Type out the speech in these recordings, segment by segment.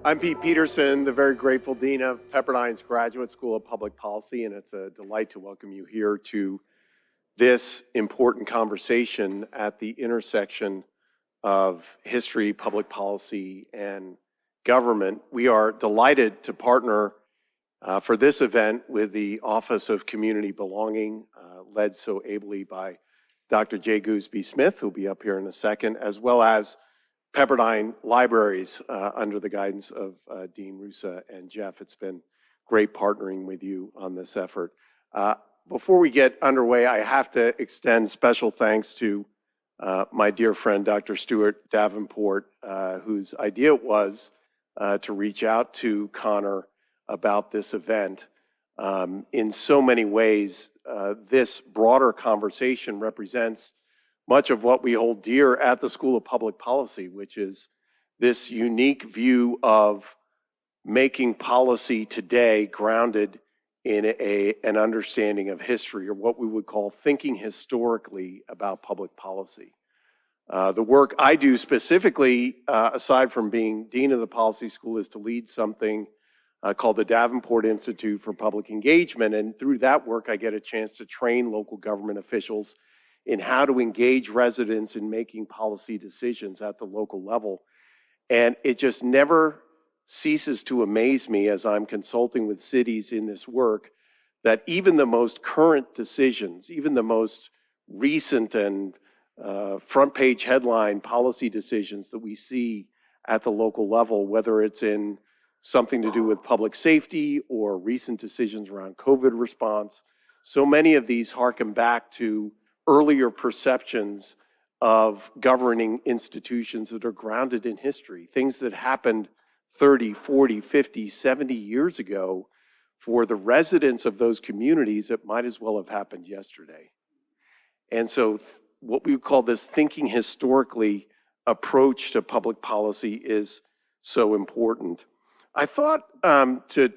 I'm Pete Peterson, the very grateful Dean of Pepperdine's Graduate School of Public Policy, and it's a delight to welcome you here to this important conversation at the intersection of history, public policy, and government. We are delighted to partner for this event with the Office of Community Belonging, led so ably by Dr. Jay Gooseby Smith, who'll be up here in a second, as well as Pepperdine Libraries under the guidance of Dean Rusa and Jeff. It's been great partnering with you on this effort. Before we get underway, I have to extend special thanks to my dear friend, Dr. Stuart Davenport, whose idea it was to reach out to Connor about this event. In so many ways, this broader conversation represents much of what we hold dear at the School of Public Policy, which is this unique view of making policy today grounded in an understanding of history, or what we would call thinking historically about public policy. The work I do specifically, aside from being Dean of the Policy School, is to lead something called the Davenport Institute for Public Engagement, and through that work I get a chance to train local government officials in how to engage residents in making policy decisions at the local level. And it just never ceases to amaze me as I'm consulting with cities in this work that even the most current decisions, even the most recent and front page headline policy decisions that we see at the local level, whether it's in something to do with public safety or recent decisions around COVID response, so many of these harken back to earlier perceptions of governing institutions that are grounded in history, things that happened 30, 40, 50, 70 years ago. For the residents of those communities, it might as well have happened yesterday. And so what we would call this thinking historically approach to public policy is so important. I thought to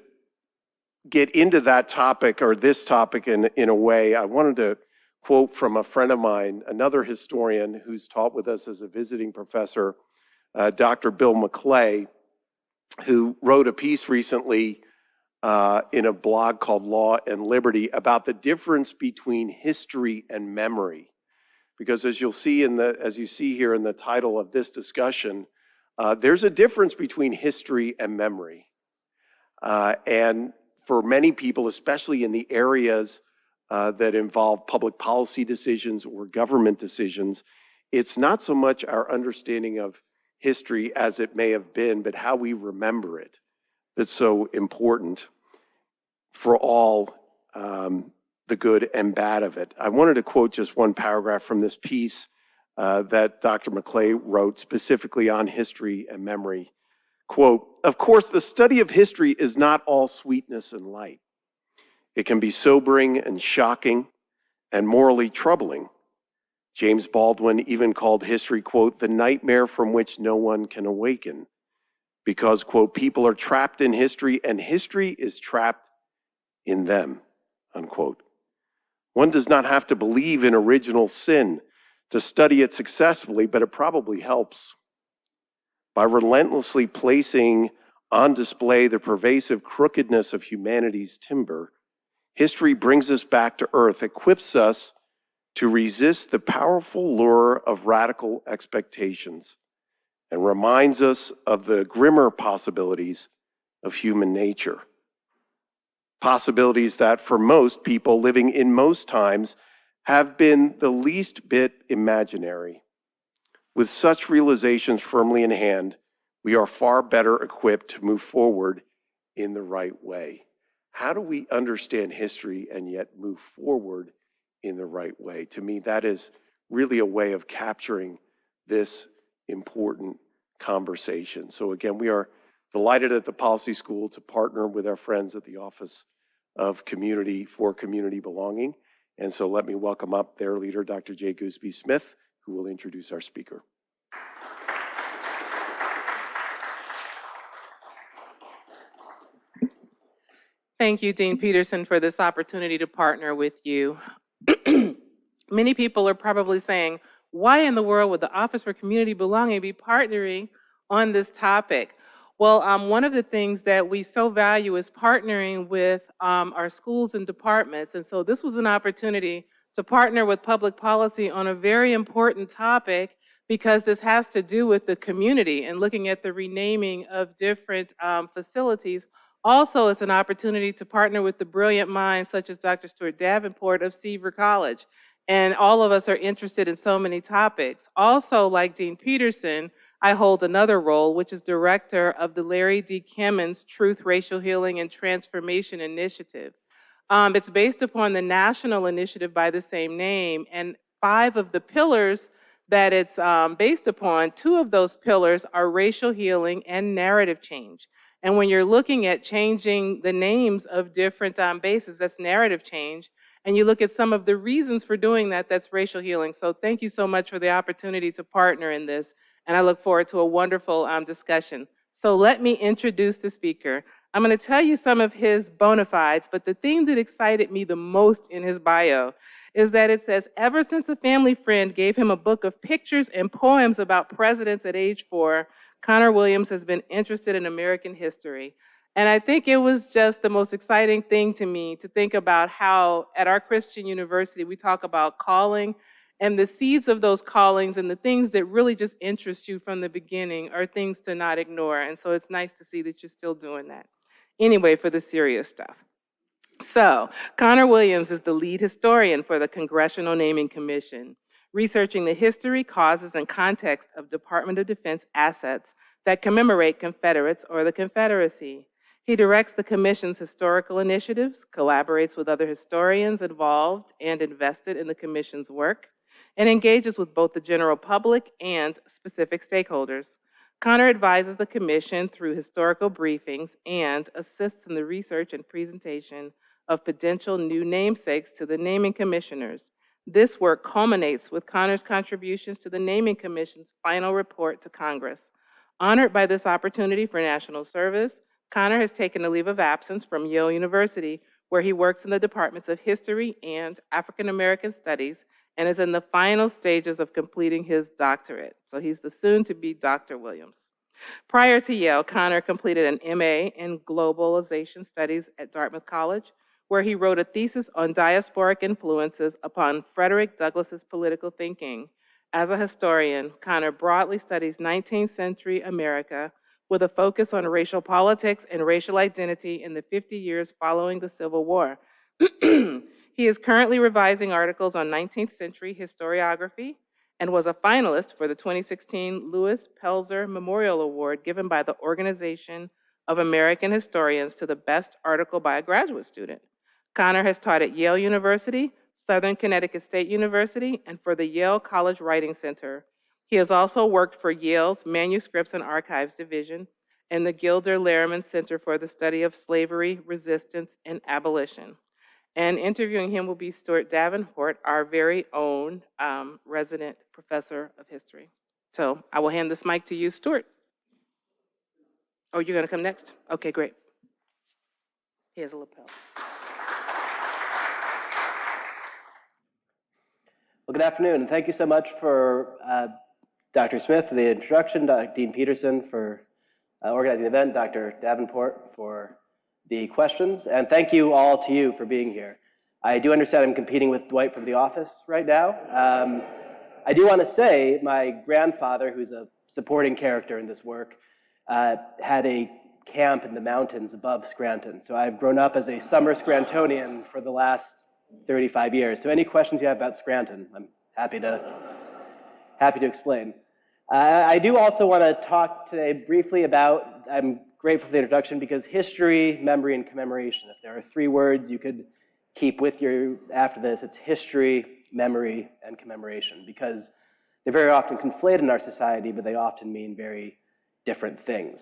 get into that topic, or this topic in a way, I wanted to quote from a friend of mine, another historian who's taught with us as a visiting professor, Dr. Bill McClay, who wrote a piece recently in a blog called Law and Liberty about the difference between history and memory. Because as you see here in the title of this discussion, there's a difference between history and memory. And for many people, especially in the areas that involve public policy decisions or government decisions, it's not so much our understanding of history as it may have been, but how we remember it that's so important for all the good and bad of it. I wanted to quote just one paragraph from this piece that Dr. McClay wrote specifically on history and memory. Quote, "Of course, the study of history is not all sweetness and light. It can be sobering and shocking and morally troubling. James Baldwin even called history, quote, the nightmare from which no one can awaken, because, quote, people are trapped in history and history is trapped in them, unquote. One does not have to believe in original sin to study it successfully, but it probably helps. By relentlessly placing on display the pervasive crookedness of humanity's timber, history brings us back to earth, equips us to resist the powerful lure of radical expectations, and reminds us of the grimmer possibilities of human nature. Possibilities that for most people living in most times have been the least bit imaginary. With such realizations firmly in hand, we are far better equipped to move forward in the right way." How do we understand history and yet move forward in the right way? To me, that is really a way of capturing this important conversation. So again, we are delighted at the Policy School to partner with our friends at the Office of Community for Community Belonging. And so let me welcome up their leader, Dr. Jay Gooseby Smith, who will introduce our speaker. Thank you, Dean Peterson, for this opportunity to partner with you. Many people are probably saying, why in the world would the Office for Community Belonging be partnering on this topic? Well, one of the things that we so value is partnering with our schools and departments. And so this was an opportunity to partner with public policy on a very important topic because this has to do with the community and looking at the renaming of different facilities. Also, it's an opportunity to partner with the brilliant minds such as Dr. Stuart Davenport of Seaver College. And all of us are interested in so many topics. Also, like Dean Peterson, I hold another role, which is director of the Larry D. Kimmons Truth, Racial Healing, and Transformation Initiative. It's based upon the national initiative by the same name, and 5 of the pillars that it's based upon, 2 of those pillars are racial healing and narrative change. And when you're looking at changing the names of different bases, that's narrative change. And you look at some of the reasons for doing that, that's racial healing. So thank you so much for the opportunity to partner in this. And I look forward to a wonderful discussion. So let me introduce the speaker. I'm going to tell you some of his bona fides, but the thing that excited me the most in his bio is that it says, ever since a family friend gave him a book of pictures and poems about presidents at age 4, Connor Williams has been interested in American history. And I think it was just the most exciting thing to me to think about how at our Christian university we talk about calling, and the seeds of those callings and the things that really just interest you from the beginning are things to not ignore. And so it's nice to see that you're still doing that. Anyway, for the serious stuff. So, Connor Williams is the lead historian for the Congressional Naming Commission, researching the history, causes, and context of Department of Defense assets that commemorate Confederates or the Confederacy. He directs the Commission's historical initiatives, collaborates with other historians involved and invested in the Commission's work, and engages with both the general public and specific stakeholders. Connor advises the Commission through historical briefings and assists in the research and presentation of potential new namesakes to the naming commissioners. This work culminates with Connor's contributions to the Naming Commission's final report to Congress. Honored by this opportunity for national service, Connor has taken a leave of absence from Yale University, where he works in the departments of History and African American Studies, and is in the final stages of completing his doctorate. So he's the soon-to-be Dr. Williams. Prior to Yale, Connor completed an MA in Globalization Studies at Dartmouth College, where he wrote a thesis on diasporic influences upon Frederick Douglass's political thinking. As a historian, Connor broadly studies 19th century America with a focus on racial politics and racial identity in the 50 years following the Civil War. He is currently revising articles on 19th century historiography and was a finalist for the 2016 Louis Pelzer Memorial Award given by the Organization of American Historians to the best article by a graduate student. Connor has taught at Yale University, Southern Connecticut State University, and for the Yale College Writing Center. He has also worked for Yale's Manuscripts and Archives Division and the Gilder Lehrman Center for the Study of Slavery, Resistance, and Abolition. And interviewing him will be Stuart Davenport, our very own resident professor of history. So I will hand this mic to you, Stuart. Oh, you're going to come next? Okay, great. He has a lapel. Well, good afternoon, and thank you so much for Dr. Smith for the introduction, Dean Peterson for organizing the event, Dr. Davenport for the questions, and thank you all to you for being here. I do understand I'm competing with Dwight from The Office right now. I do want to say my grandfather, who's a supporting character in this work, had a camp in the mountains above Scranton. So I've grown up as a summer Scrantonian for the last 35 years. So any questions you have about Scranton, I'm happy to explain. I do also want to talk today briefly about, I'm grateful for the introduction, because history, memory, and commemoration. If there are 3 words you could keep with you after this, it's history, memory, and commemoration, because they're very often conflated in our society, but they often mean very different things.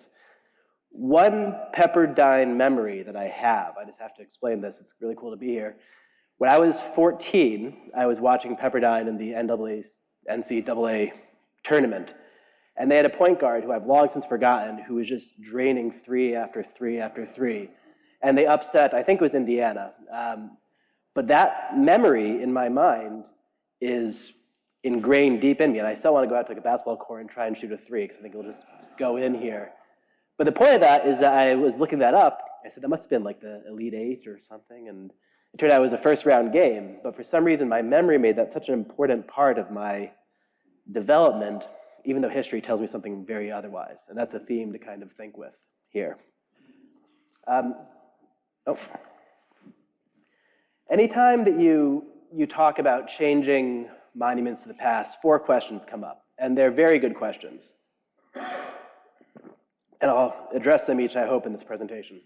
One Pepperdine memory that I have, I just have to explain this, it's really cool to be here. When I was 14, I was watching Pepperdine in the NCAA tournament, and they had a point guard who I've long since forgotten, who was just draining 3 after 3 after 3, and they upset, I think it was Indiana. But that memory in my mind is ingrained deep in me, and I still want to go out to like a basketball court and try and shoot a 3, because I think it'll just go in here. But the point of that is that I was looking that up. I said, that must have been like the Elite Eight or something. And it turned out it was a first round game. But for some reason, my memory made that such an important part of my development, even though history tells me something very otherwise. And that's a theme to kind of think with here. Anytime that you talk about changing monuments to the past, 4 questions come up. And they're very good questions. And I'll address them each, I hope, in this presentation.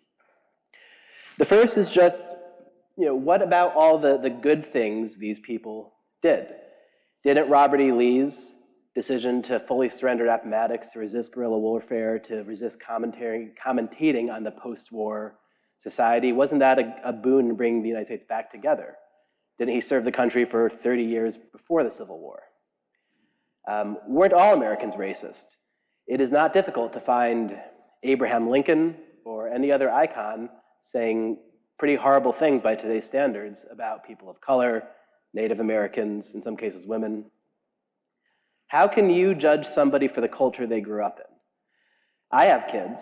The first is just, what about all the good things these people did? Didn't Robert E. Lee's decision to fully surrender Appomattox, to resist guerrilla warfare, to resist commentating on the post-war society, wasn't that a boon in bringing the United States back together? Didn't he serve the country for 30 years before the Civil War? Weren't all Americans racist? It is not difficult to find Abraham Lincoln or any other icon saying pretty horrible things by today's standards about people of color, Native Americans, in some cases women. How can you judge somebody for the culture they grew up in? I have kids,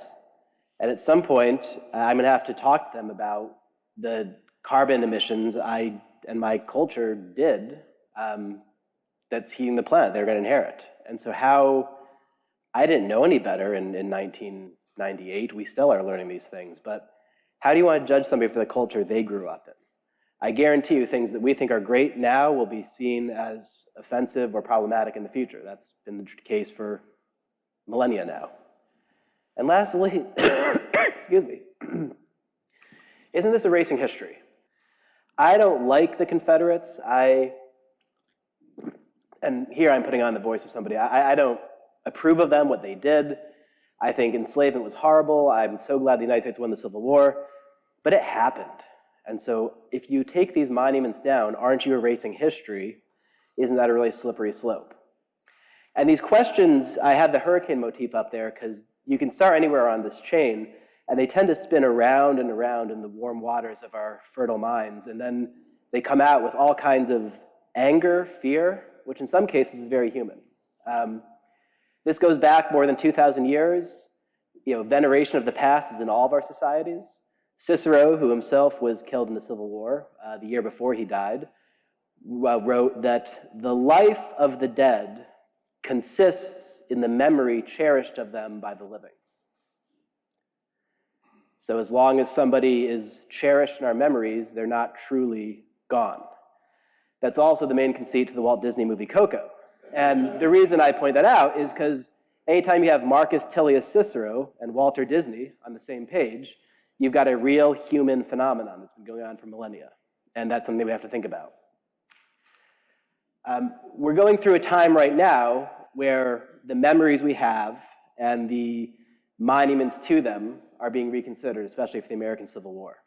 and at some point, I'm going to have to talk to them about the carbon emissions I and my culture did that's heating the planet they're going to inherit. And so I didn't know any better in 1998. We still are learning these things. But how do you want to judge somebody for the culture they grew up in? I guarantee you things that we think are great now will be seen as offensive or problematic in the future. That's been the case for millennia now. And lastly, excuse me, isn't this erasing history? I don't like the Confederates. And here I'm putting on the voice of somebody. I don't approve of them, what they did. I think enslavement was horrible. I'm so glad the United States won the Civil War, but it happened. And so if you take these monuments down, aren't you erasing history? Isn't that a really slippery slope? And these questions, I had the hurricane motif up there because you can start anywhere on this chain, and they tend to spin around and around in the warm waters of our fertile minds, and then they come out with all kinds of anger, fear, which in some cases is very human. This goes back more than 2,000 years. Veneration of the past is in all of our societies. Cicero, who himself was killed in the Civil War the year before he died, wrote that the life of the dead consists in the memory cherished of them by the living. So as long as somebody is cherished in our memories, they're not truly gone. That's also the main conceit to the Walt Disney movie Coco. And the reason I point that out is because anytime you have Marcus Tullius Cicero and Walter Disney on the same page, you've got a real human phenomenon that's been going on for millennia. And that's something we have to think about. We're going through a time right now where the memories we have and the monuments to them are being reconsidered, especially for the American Civil War.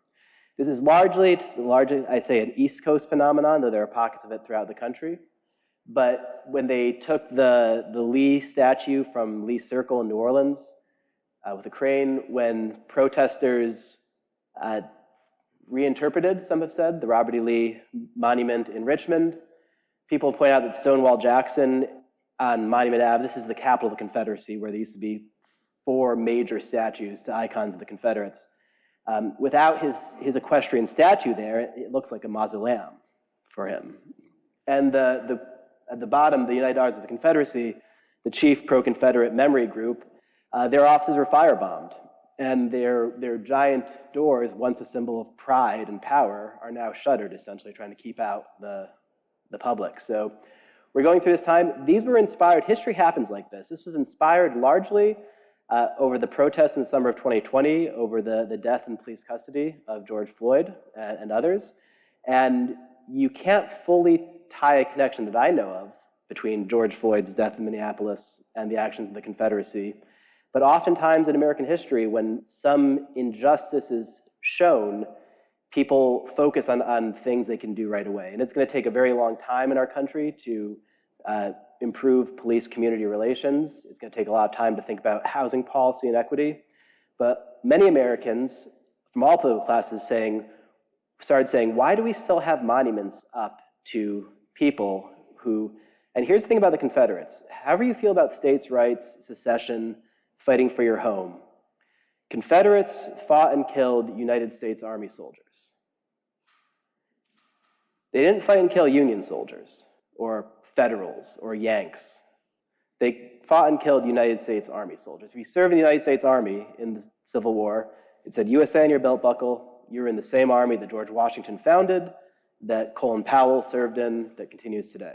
This is largely, I'd say, an East Coast phenomenon, though there are pockets of it throughout the country. But when they took the Lee statue from Lee Circle in New Orleans with a crane, when protesters reinterpreted, some have said, the Robert E. Lee monument in Richmond, people point out that Stonewall Jackson on Monument Ave, this is the capital of the Confederacy, where there used to be 4 major statues to icons of the Confederates. Without his equestrian statue there, it looks like a mausoleum for him. And at the bottom, the United Arts of the Confederacy, the chief pro-Confederate memory group, their offices were firebombed. And their giant doors, once a symbol of pride and power, are now shuttered, essentially, trying to keep out the public. So we're going through this time. These were inspired. History happens like this. This was inspired largely over the protests in the summer of 2020, over the death in police custody of George Floyd and others. And you can't fully tie a connection that I know of between George Floyd's death in Minneapolis and the actions of the Confederacy. But oftentimes in American history, when some injustice is shown, people focus on things they can do right away. And it's going to take a very long time in our country to improve police-community relations. It's going to take a lot of time to think about housing policy and equity. But many Americans from all political classes started saying, why do we still have monuments up to people who, and here's the thing about the Confederates, however you feel about states' rights, secession, fighting for your home, Confederates fought and killed United States Army soldiers. They didn't fight and kill Union soldiers or Federals or Yanks. They fought and killed United States Army soldiers. If you served in the United States Army in the Civil War, it said USA on your belt buckle. You were in the same army that George Washington founded, that Colin Powell served in, that continues today.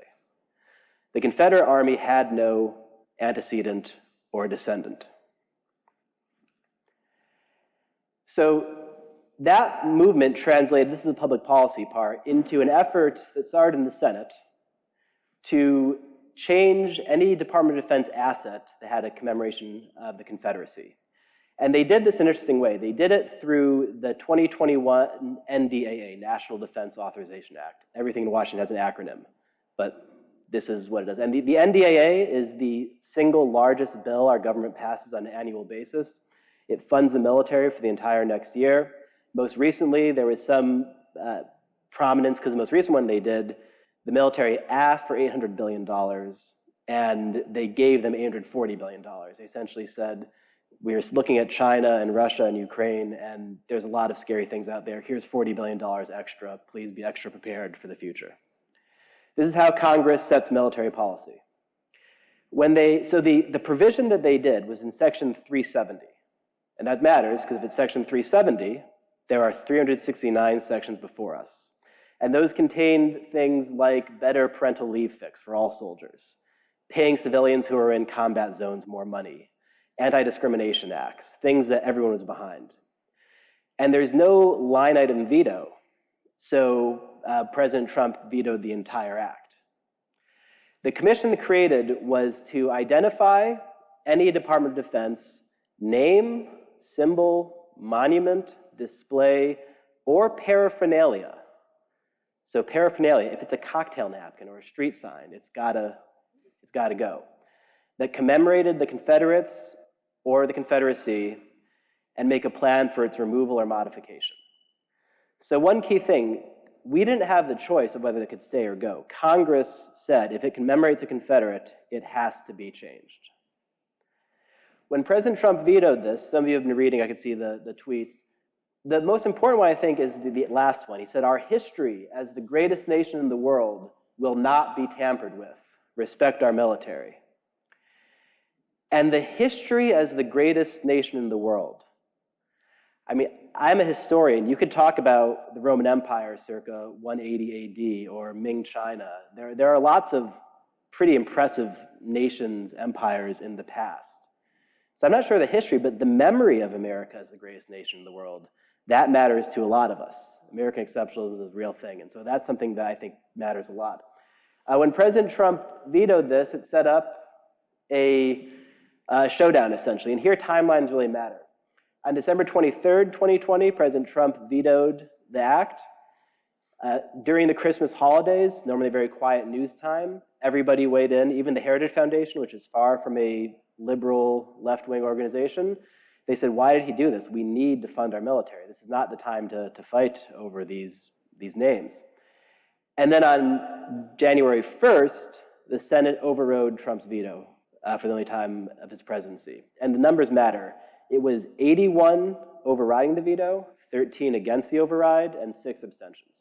The Confederate Army had no antecedent or descendant. So that movement translated, this is the public policy part, into an effort that started in the Senate to change any Department of Defense asset that had a commemoration of the Confederacy. And they did this in an interesting way. They did it through the 2021 NDAA, National Defense Authorization Act. Everything in Washington has an acronym, but this is what it does. And the NDAA is the single largest bill our government passes on an annual basis. It funds the military for the entire next year. Most recently, there was some prominence, because the most recent one they did, the military asked for $800 billion, and they gave them $840 billion. They essentially said, we're looking at China and Russia and Ukraine, and there's a lot of scary things out there. Here's $40 billion extra. Please be extra prepared for the future. This is how Congress sets military policy. So the provision that they did was in Section 370. And that matters, because if it's Section 370, there are 369 sections before us. And those contained things like better parental leave fix for all soldiers, paying civilians who are in combat zones more money, anti-discrimination acts, things that everyone was behind. And there's no line item veto, so President Trump vetoed the entire act. The commission created was to identify any Department of Defense name, symbol, monument, display, or paraphernalia. So paraphernalia, if it's a cocktail napkin or a street sign, it's gotta go, that commemorated the Confederates or the Confederacy, and make a plan for its removal or modification. So one key thing, we didn't have the choice of whether it could stay or go. Congress said if it commemorates a Confederate, it has to be changed. When President Trump vetoed this, some of you have been reading, I could see the tweets. The most important one, I think, is the last one. He said, our history as the greatest nation in the world will not be tampered with. Respect our military. And the history as the greatest nation in the world. I mean, I'm a historian. You could talk about the Roman Empire circa 180 AD or Ming China. There are lots of pretty impressive nations, empires in the past. So I'm not sure of the history, but the memory of America as the greatest nation in the world, that matters to a lot of us. American exceptionalism is a real thing, and so that's something that I think matters a lot. When President Trump vetoed this, it set up a showdown, essentially, and here timelines really matter. On December 23rd, 2020, President Trump vetoed the act. During the Christmas holidays, normally a very quiet news time, everybody weighed in, even the Heritage Foundation, which is far from a liberal left-wing organization. They said, why did he do this? We need to fund our military. This is not the time to fight over these names. And then on January 1st, the Senate overrode Trump's veto for the only time of his presidency. And the numbers matter. It was 81 overriding the veto, 13 against the override, and 6 abstentions.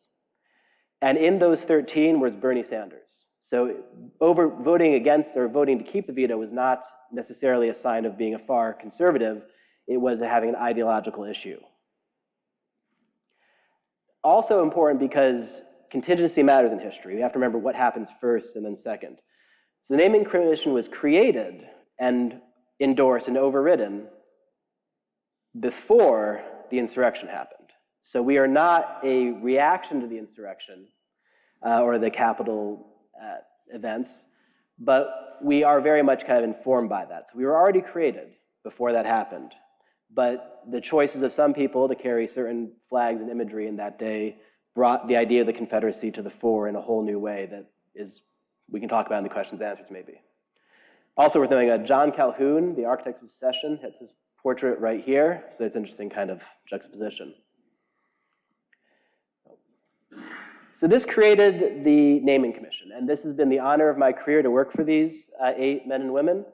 And in those 13 was Bernie Sanders. So voting against or voting to keep the veto was not necessarily a sign of being a far conservative. It was having an ideological issue. Also important because contingency matters in history. We have to remember what happens first and then second. So the Naming Commission was created and endorsed and overridden before the insurrection happened. So we are not a reaction to the insurrection or the Capitol events, but we are very much kind of informed by that. So we were already created before that happened. But the choices of some people to carry certain flags and imagery in that day brought the idea of the Confederacy to the fore in a whole new way that we can talk about in the questions and answers maybe. Also worth knowing, John Calhoun, the architect of secession, has his portrait right here, so it's an interesting kind of juxtaposition. So this created the Naming Commission, and this has been the honor of my career to work for these 8 men and women.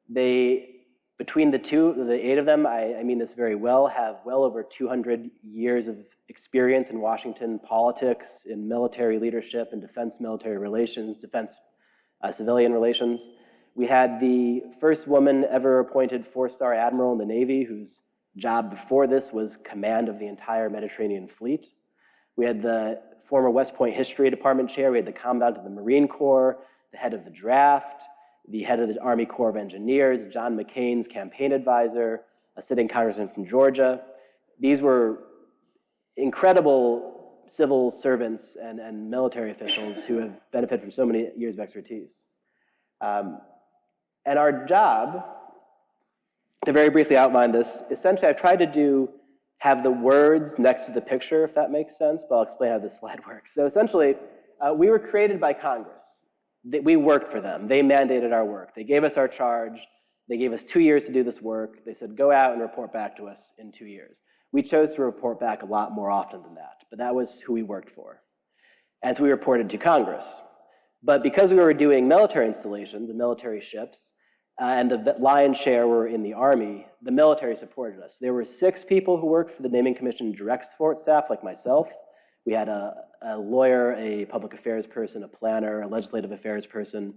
They between the 8 of them, I mean this very well, have well over 200 years of experience in Washington politics, in military leadership, and defense military relations, defense civilian relations. We had the first woman ever appointed 4-star admiral in the Navy, whose job before this was command of the entire Mediterranean fleet. We had the former West Point History Department chair. We had the commandant of the Marine Corps, the head of the draft, the head of the Army Corps of Engineers, John McCain's campaign advisor, a sitting congressman from Georgia. These were incredible civil servants and military officials who have benefited from so many years of expertise. And our job, to very briefly outline this, essentially I've tried to have the words next to the picture, if that makes sense, but I'll explain how this slide works. So essentially, we were created by Congress. We worked for them. They mandated our work. They gave us our charge. They gave us 2 years to do this work. They said, go out and report back to us in 2 years. We chose to report back a lot more often than that, but that was who we worked for. And so we reported to Congress. But because we were doing military installations and military ships, and the lion's share were in the Army, the military supported us. There were 6 people who worked for the Naming Commission direct support staff, like myself. We had a lawyer, a public affairs person, a planner, a legislative affairs person,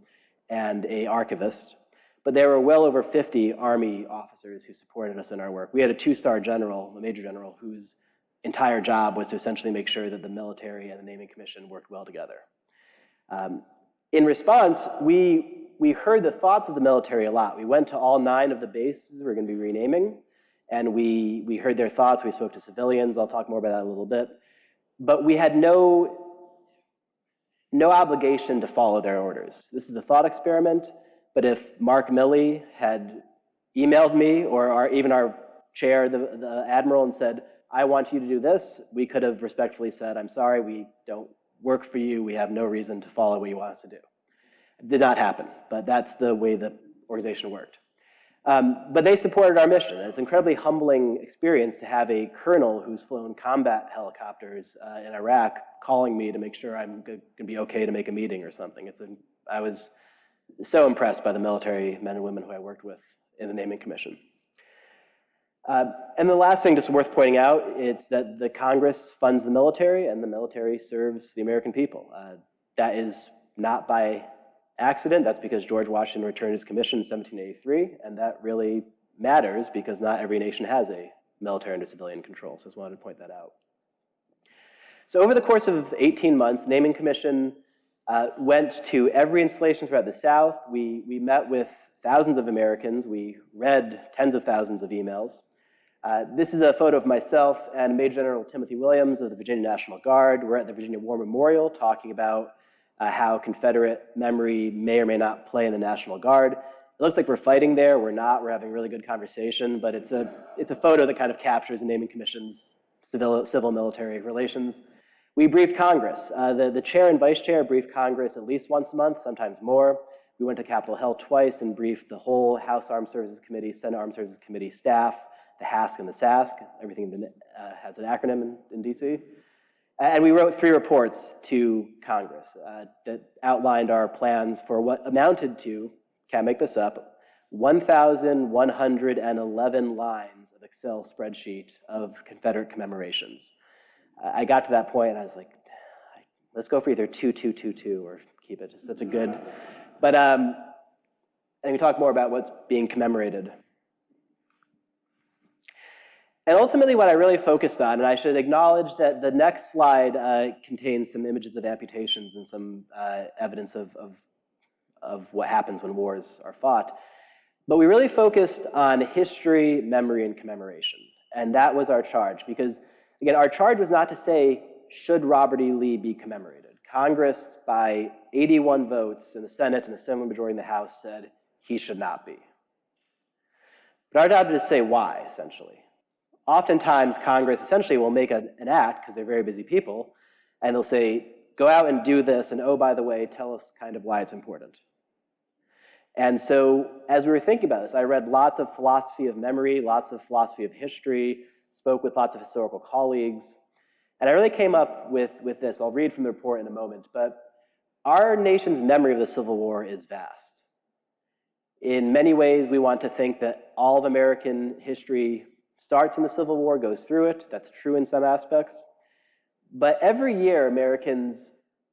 and an archivist. But there were well over 50 Army officers who supported us in our work. We had a 2-star general, a major general, whose entire job was to essentially make sure that the military and the Naming Commission worked well together. In response, we heard the thoughts of the military a lot. We went to all 9 of the bases we're going to be renaming, and we heard their thoughts. We spoke to civilians. I'll talk more about that in a little bit. But we had no obligation to follow their orders. This is a thought experiment, but if Mark Milley had emailed me, or even our chair, the admiral, and said, I want you to do this, we could have respectfully said, I'm sorry, we don't work for you. We have no reason to follow what you want us to do. It did not happen, but that's the way the organization worked. But they supported our mission. It's an incredibly humbling experience to have a colonel who's flown combat helicopters in Iraq calling me to make sure I'm going to be okay to make a meeting or something. I was so impressed by the military men and women who I worked with in the Naming Commission. And the last thing just worth pointing out is that the Congress funds the military and the military serves the American people. That is not by accident. That's because George Washington returned his commission in 1783, and that really matters because not every nation has a military under civilian control. So I just wanted to point that out. So over the course of 18 months, Naming Commission went to every installation throughout the South. We met with thousands of Americans. We read tens of thousands of emails. This is a photo of myself and Major General Timothy Williams of the Virginia National Guard. We're at the Virginia War Memorial talking about how Confederate memory may or may not play in the National Guard. It looks like we're fighting there. We're not. We're having really good conversation, but it's a photo that kind of captures the Naming Commission's civil-military relations. We briefed Congress. The chair and vice chair briefed Congress at least once a month, sometimes more. We went to Capitol Hill twice and briefed the whole House Armed Services Committee, Senate Armed Services Committee staff, the HASC and the SASC. Everything has an acronym in DC. And we wrote 3 reports to Congress that outlined our plans for what amounted to, can't make this up, 1,111 lines of Excel spreadsheet of Confederate commemorations. I got to that point and I was like, let's go for either 2222 or keep it. Just such a good, but and we talk more about what's being commemorated. And ultimately what I really focused on, and I should acknowledge that the next slide contains some images of amputations and some evidence of what happens when wars are fought. But we really focused on history, memory, and commemoration. And that was our charge because, again, our charge was not to say, should Robert E. Lee be commemorated? Congress, by 81 votes in the Senate and a similar majority in the House, said he should not be. But our job is to say why, essentially. Oftentimes, Congress essentially will make an act, because they're very busy people, and they'll say, go out and do this, and oh, by the way, tell us kind of why it's important. And so, as we were thinking about this, I read lots of philosophy of memory, lots of philosophy of history, spoke with lots of historical colleagues, and I really came up with this. I'll read from the report in a moment, but our nation's memory of the Civil War is vast. In many ways, we want to think that all of American history starts in the Civil War, goes through it. That's true in some aspects. But every year, Americans,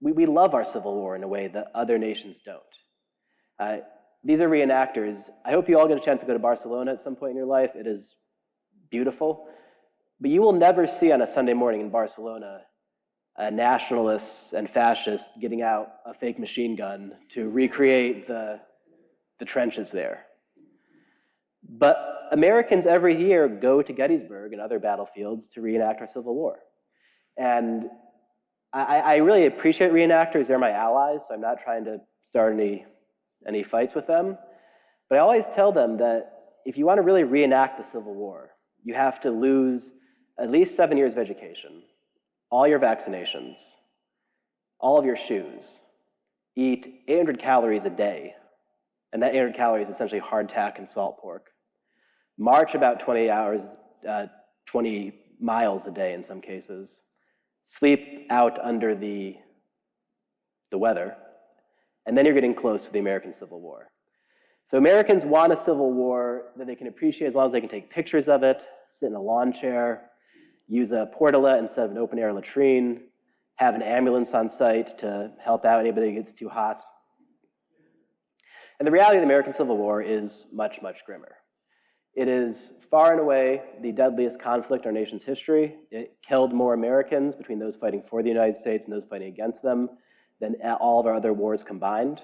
we love our Civil War in a way that other nations don't. These are reenactors. I hope you all get a chance to go to Barcelona at some point in your life. It is beautiful. But you will never see on a Sunday morning in Barcelona nationalists and fascists getting out a fake machine gun to recreate the trenches there. But Americans every year go to Gettysburg and other battlefields to reenact our Civil War. And I really appreciate reenactors. They're my allies, so I'm not trying to start any fights with them. But I always tell them that if you want to really reenact the Civil War, you have to lose at least 7 years of education, all your vaccinations, all of your shoes, eat 800 calories a day, and that 800 calories is essentially hardtack and salt pork, march about 20 miles a day in some cases, sleep out under the weather, and then you're getting close to the American Civil War. So Americans want a Civil War that they can appreciate as long as they can take pictures of it, sit in a lawn chair, use a portalette instead of an open-air latrine, have an ambulance on site to help out anybody who gets too hot. And the reality of the American Civil War is much, much grimmer. It is far and away the deadliest conflict in our nation's history. It killed more Americans between those fighting for the United States and those fighting against them than all of our other wars combined.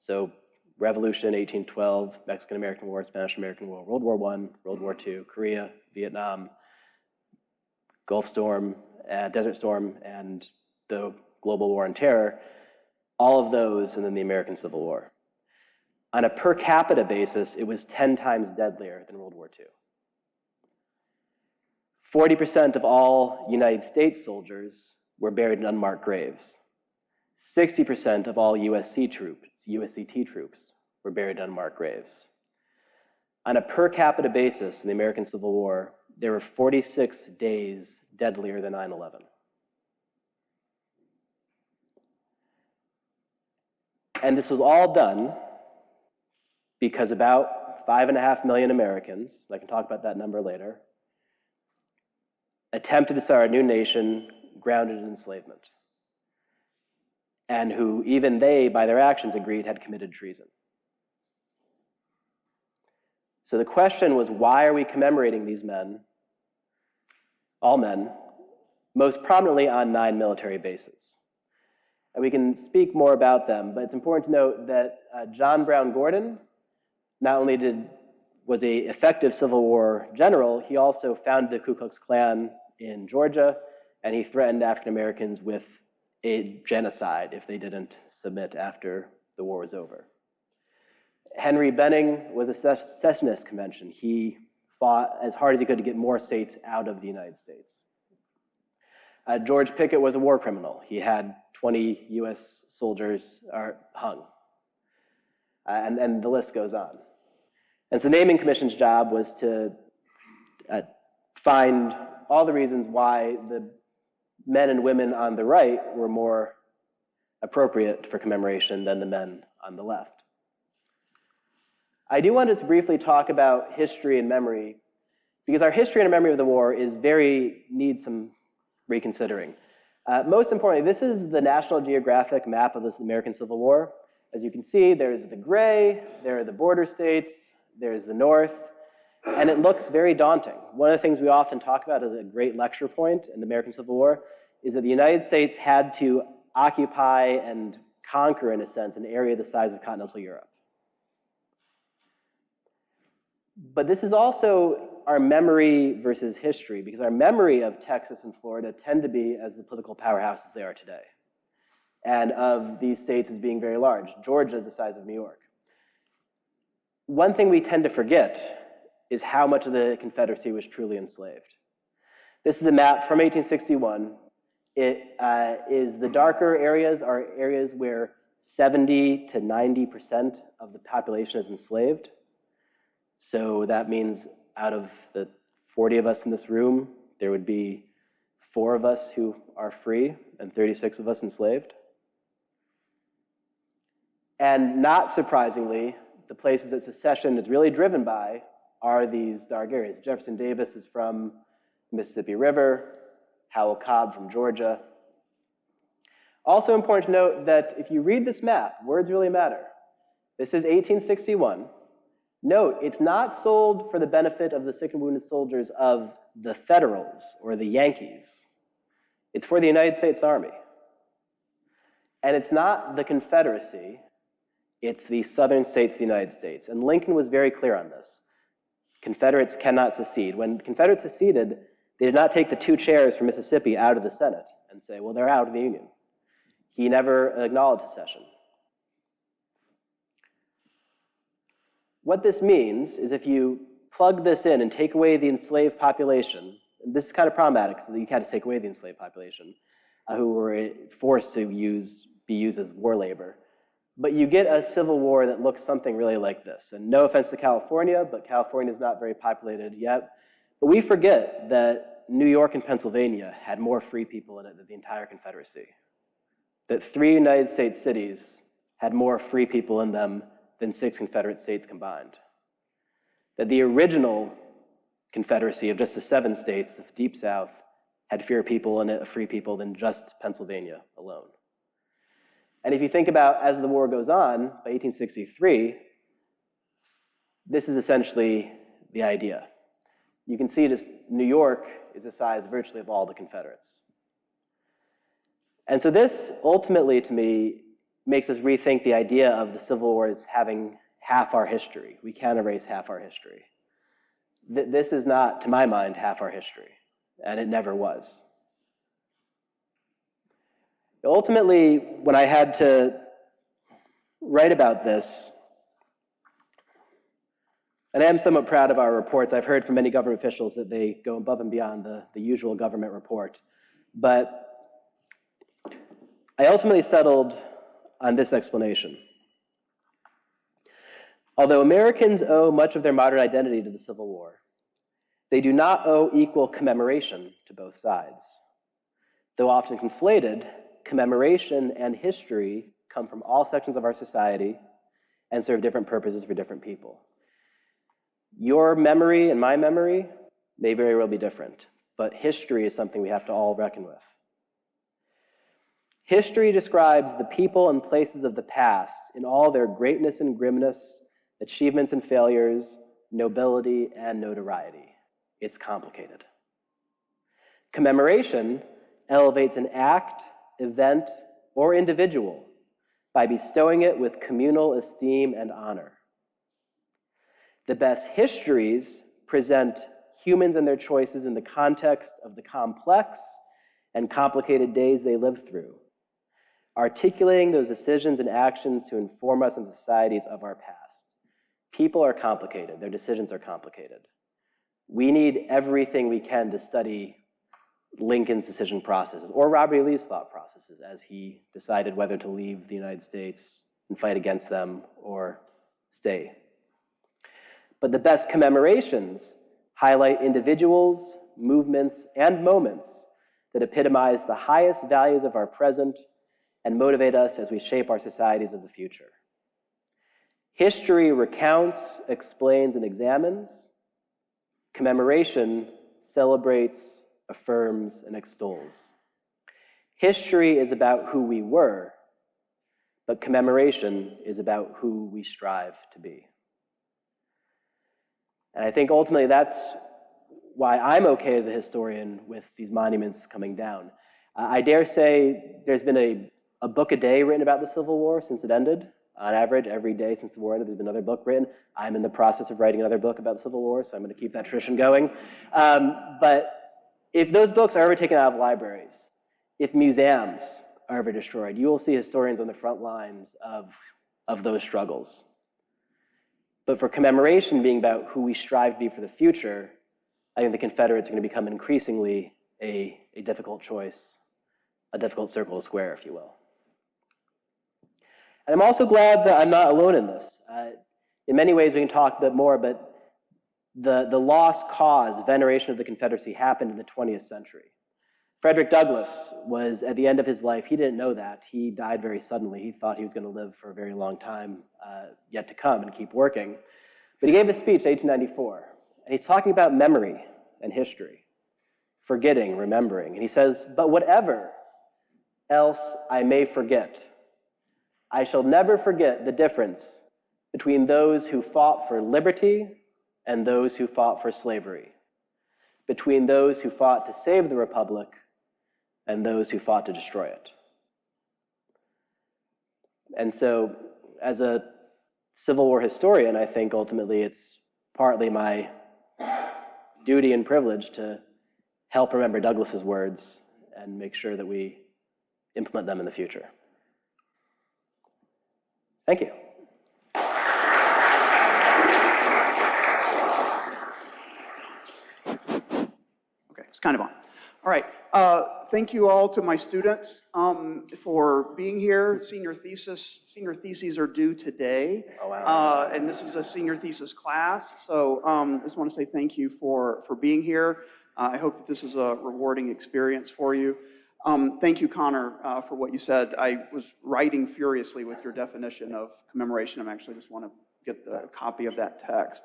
So Revolution, 1812, Mexican-American War, Spanish-American War, World War I, World War II, Korea, Vietnam, Gulf Storm, Desert Storm, and the global war on terror, all of those, and then the American Civil War. On a per capita basis, it was 10 times deadlier than World War II. 40% of all United States soldiers were buried in unmarked graves. 60% of all USCT troops were buried in unmarked graves. On a per capita basis in the American Civil War, there were 46 days deadlier than 9/11. And this was all done because about 5.5 million Americans, I can talk about that number later, attempted to start a new nation grounded in enslavement, and who even they, by their actions, agreed had committed treason. So the question was, why are we commemorating these men, all men, most prominently on 9 military bases? And we can speak more about them, but it's important to note that John Brown Gordon not only was an effective Civil War general, he also founded the Ku Klux Klan in Georgia, and he threatened African Americans with a genocide if they didn't submit after the war was over. Henry Benning was a secessionist convention. He fought as hard as he could to get more states out of the United States. George Pickett was a war criminal. He had 20 US soldiers hung. And the list goes on. And so the Naming Commission's job was to find all the reasons why the men and women on the right were more appropriate for commemoration than the men on the left. I do want to briefly talk about history and memory, because our history and memory of the war needs some reconsidering. Most importantly, this is the National Geographic map of this American Civil War. As you can see, there's the gray, there are the border states, there's the North, and it looks very daunting. One of the things we often talk about as a great lecture point in the American Civil War is that the United States had to occupy and conquer, in a sense, an area the size of continental Europe. But this is also our memory versus history, because our memory of Texas and Florida tend to be as the political powerhouses they are today, and of these states as being very large. Georgia is the size of New York. One thing we tend to forget is how much of the Confederacy was truly enslaved. This is a map from 1861. The darker areas are areas where 70 to 90% of the population is enslaved. So that means out of the 40 of us in this room, there would be 4 of us who are free and 36 of us enslaved. And not surprisingly, the places that secession is really driven by are these dark areas. Jefferson Davis is from the Mississippi River, Howell Cobb from Georgia. Also important to note that if you read this map, words really matter. This is 1861. Note, it's not sold for the benefit of the sick and wounded soldiers of the Federals or the Yankees. It's for the United States Army. And it's not the Confederacy, it's the southern states of the United States. And Lincoln was very clear on this. Confederates cannot secede. When Confederates seceded, they did not take the 2 chairs from Mississippi out of the Senate and say, well, they're out of the Union. He never acknowledged secession. What this means is if you plug this in and take away the enslaved population, and this is kind of problematic, so that you had to take away the enslaved population, who were forced to be used as war labor. But you get a civil war that looks something really like this. And no offense to California, but California is not very populated yet. But we forget that New York and Pennsylvania had more free people in it than the entire Confederacy. That 3 United States cities had more free people in them than 6 Confederate states combined. That the original Confederacy of just the 7 states, the Deep South, had fewer people in it, free people, than just Pennsylvania alone. And if you think about, as the war goes on, by 1863, this is essentially the idea. You can see just New York is the size virtually of all the Confederates. And so this ultimately, to me, makes us rethink the idea of the Civil War as having half our history. We can't erase half our history. This is not, to my mind, half our history, and it never was. Ultimately, when I had to write about this, and I am somewhat proud of our reports. I've heard from many government officials that they go above and beyond the usual government report. But I ultimately settled on this explanation. Although Americans owe much of their modern identity to the Civil War, they do not owe equal commemoration to both sides. Though often conflated, commemoration and history come from all sections of our society and serve different purposes for different people. Your memory and my memory may very well be different, but history is something we have to all reckon with. History describes the people and places of the past in all their greatness and grimness, achievements and failures, nobility and notoriety. It's complicated. Commemoration elevates an act, event, or individual by bestowing it with communal esteem and honor. The best histories present humans and their choices in the context of the complex and complicated days they lived through, articulating those decisions and actions to inform us in the societies of our past. People are complicated. Their decisions are complicated. We need everything we can to study Lincoln's decision processes, or Robert E. Lee's thought processes, as he decided whether to leave the United States and fight against them or stay. But the best commemorations highlight individuals, movements, and moments that epitomize the highest values of our present and motivate us as we shape our societies of the future. History recounts, explains, and examines. Commemoration celebrates, affirms, and extols. History is about who we were, but commemoration is about who we strive to be. And I think ultimately that's why I'm okay as a historian with these monuments coming down. I dare say there's been a book a day written about the Civil War since it ended. On average, every day since the war ended, there's been another book written. I'm in the process of writing another book about the Civil War, so I'm going to keep that tradition going. But if those books are ever taken out of libraries, if museums are ever destroyed, you will see historians on the front lines of those struggles. But for commemoration being about who we strive to be for the future, I think the Confederates are going to become increasingly a difficult choice, a difficult circle to square, if you will. And I'm also glad that I'm not alone in this. In many ways, we can talk a bit more, but the lost cause, veneration of the Confederacy, happened in the 20th century. Frederick Douglass was, at the end of his life, he didn't know that. He died very suddenly. He thought he was going to live for a very long time yet to come and keep working. But he gave a speech in 1894, and he's talking about memory and history, forgetting, remembering. And he says, "But whatever else I may forget, I shall never forget the difference between those who fought for liberty and those who fought for slavery, between those who fought to save the Republic and those who fought to destroy it." And so, as a Civil War historian, I think ultimately it's partly my duty and privilege to help remember Douglass's words and make sure that we implement them in the future. Thank you. Okay, it's kind of on. All right. Thank you all to my students for being here. Senior theses are due today. Oh, wow. And this is a senior thesis class. So I just want to say thank you for being here. I hope that this is a rewarding experience for you. Thank you, Connor, for what you said. I was writing furiously with your definition of commemoration. I actually just want to get a copy of that text.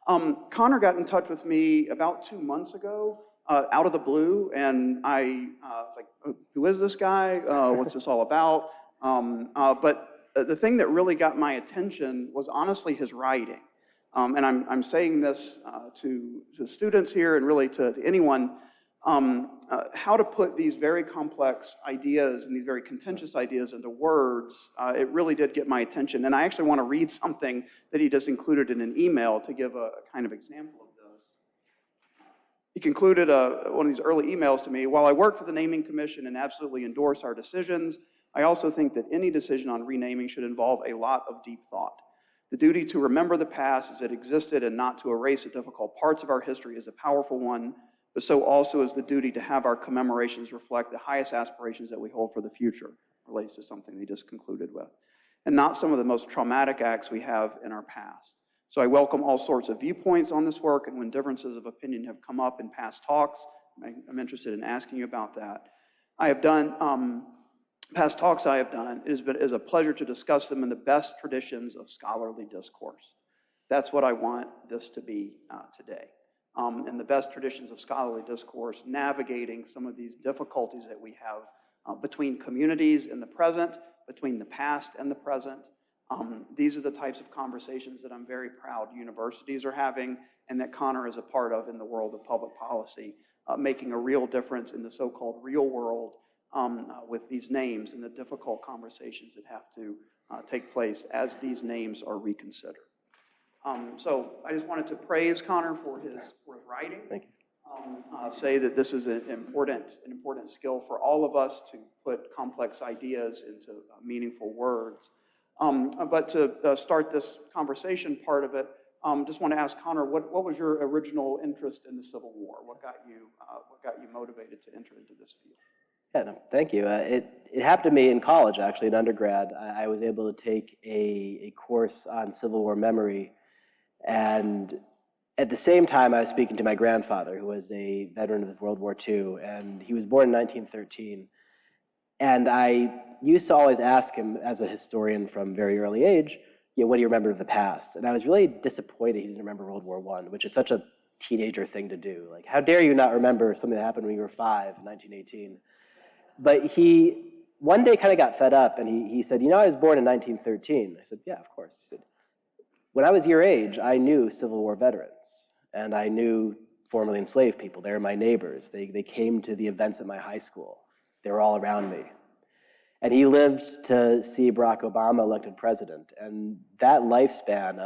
Connor got in touch with me about 2 months ago, out of the blue, and I was like, oh, who is this guy? What's this all about? But the thing that really got my attention was honestly his writing. And I'm saying this to students here and really to anyone, how to put these very complex ideas and these very contentious ideas into words, it really did get my attention. And I actually want to read something that he just included in an email to give a kind of example of this. He concluded one of these early emails to me: "While I work for the Naming Commission and absolutely endorse our decisions, I also think that any decision on renaming should involve a lot of deep thought. The duty to remember the past as it existed and not to erase the difficult parts of our history is a powerful one, but so also is the duty to have our commemorations reflect the highest aspirations that we hold for the future," relates to something they just concluded with, "and not some of the most traumatic acts we have in our past. So I welcome all sorts of viewpoints on this work, and when differences of opinion have come up in past talks, I'm interested in asking you about that. I have done past talks I have done, it is a pleasure to discuss them in the best traditions of scholarly discourse." That's what I want this to be today. In the best traditions of scholarly discourse, navigating some of these difficulties that we have between communities in the present, between the past and the present. These are the types of conversations that I'm very proud universities are having and that Connor is a part of in the world of public policy, making a real difference in the so-called real world with these names and the difficult conversations that have to take place as these names are reconsidered. So I just wanted to praise Connor for his writing. Thank you. Say that this is an important skill for all of us to put complex ideas into meaningful words. But to start this conversation part of it, just want to ask Connor, what was your original interest in the Civil War? What got you motivated to enter into this field? Yeah, no, thank you. It happened to me in college, actually, in undergrad. I was able to take a course on Civil War memory, and at the same time, I was speaking to my grandfather, who was a veteran of World War II, and he was born in 1913. And I used to always ask him, as a historian from a very early age, what do you remember of the past? And I was really disappointed he didn't remember World War I, which is such a teenager thing to do. Like, how dare you not remember something that happened when you were 5 in 1918? But he one day kind of got fed up, and he said, I was born in 1913. I said, yeah, of course. He said, when I was your age, I knew Civil War veterans, and I knew formerly enslaved people. They were my neighbors. They came to the events at my high school. They were all around me. And he lived to see Barack Obama elected president. And that lifespan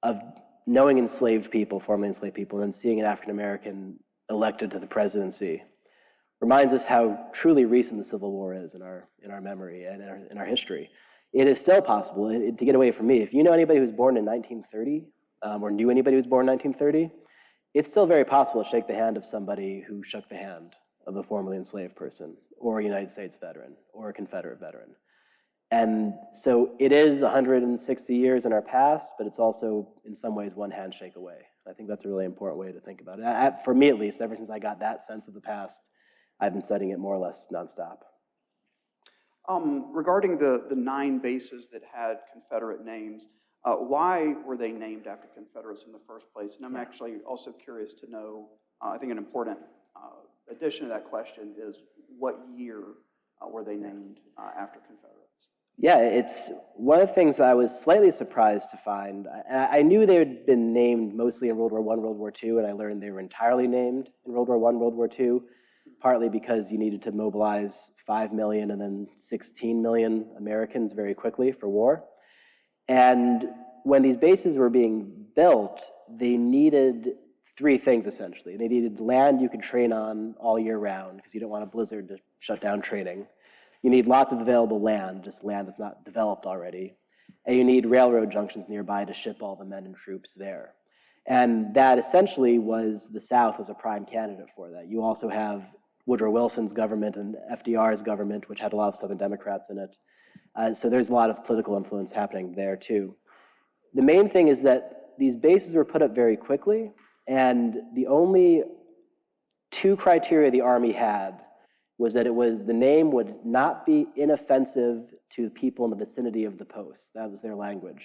of knowing enslaved people, formerly enslaved people, and then seeing an African-American elected to the presidency reminds us how truly recent the Civil War is in our memory and in our history. It is still possible, to get away from me, if you know anybody who was born in 1930, or knew anybody who was born in 1930, it's still very possible to shake the hand of somebody who shook the hand of a formerly enslaved person, or a United States veteran, or a Confederate veteran. And so it is 160 years in our past, but it's also, in some ways, one handshake away. I think that's a really important way to think about it. For me, at least, ever since I got that sense of the past I've been studying it more or less nonstop. Regarding the 9 bases that had Confederate names, why were they named after Confederates in the first place? And I'm actually also curious to know, I think an important addition to that question is what year were they named after Confederates? Yeah, it's one of the things I was slightly surprised to find. I knew they had been named mostly in World War I, World War II, and I learned they were entirely named in World War I, World War II, partly because you needed to mobilize 5 million and then 16 million Americans very quickly for war. And when these bases were being built, they needed 3 things essentially. They needed land you could train on all year round because you don't want a blizzard to shut down training. You need lots of available land, just land that's not developed already. And you need railroad junctions nearby to ship all the men and troops there. And that essentially was, the South was a prime candidate for that. You also have Woodrow Wilson's government and FDR's government, which had a lot of Southern Democrats in it. So there's a lot of political influence happening there too. The main thing is that these bases were put up very quickly, and the only 2 criteria the Army had was that the name would not be inoffensive to people in the vicinity of the post. That was their language,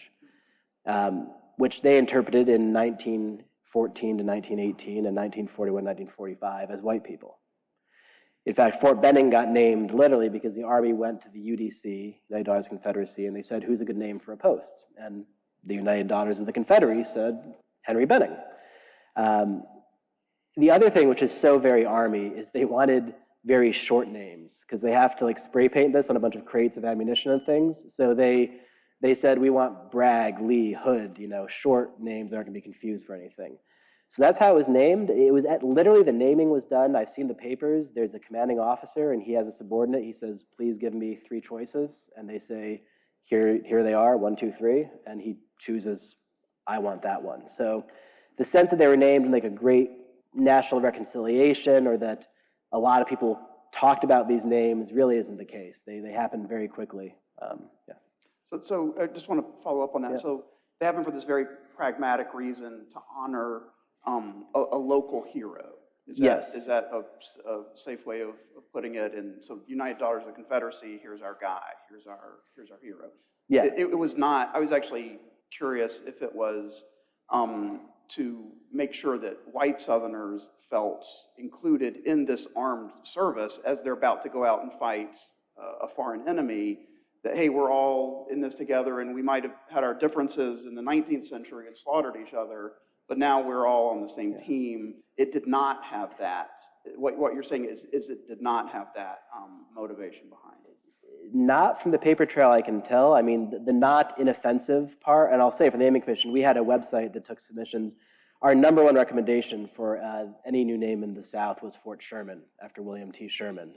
which they interpreted in 1914 to 1918 and 1941, 1945 as white people. In fact, Fort Benning got named literally because the Army went to the UDC, United Daughters of the Confederacy, and they said, who's a good name for a post? And the United Daughters of the Confederacy said, Henry Benning. The other thing, which is so very Army, is they wanted very short names because they have to like spray paint this on a bunch of crates of ammunition and things. So they said, we want Bragg, Lee, Hood, short names that aren't going to be confused for anything. So that's how it was named. It was literally the naming was done. I've seen the papers. There's a commanding officer and he has a subordinate. He says, please give me 3 choices. And they say, here they are, 1, 2, 3. And he chooses, I want that one. So the sense that they were named in like a great national reconciliation or that a lot of people talked about these names really isn't the case. They happened very quickly. Yeah. So I just want to follow up on that. Yeah. So they happen for this very pragmatic reason to honor a local hero. Is that a safe way of putting it? And so United Daughters of the Confederacy, here's our guy, here's our hero. Yeah. It was not, I was actually curious if it was to make sure that white Southerners felt included in this armed service as they're about to go out and fight a foreign enemy, that, hey, we're all in this together and we might have had our differences in the 19th century and slaughtered each other, but now we're all on the same team. It did not have that. What you're saying is it did not have that motivation behind it. Not from the paper trail I can tell. I mean, the not inoffensive part, and I'll say for the Naming Commission, we had a website that took submissions. Our number 1 recommendation for any new name in the South was Fort Sherman, after William T. Sherman.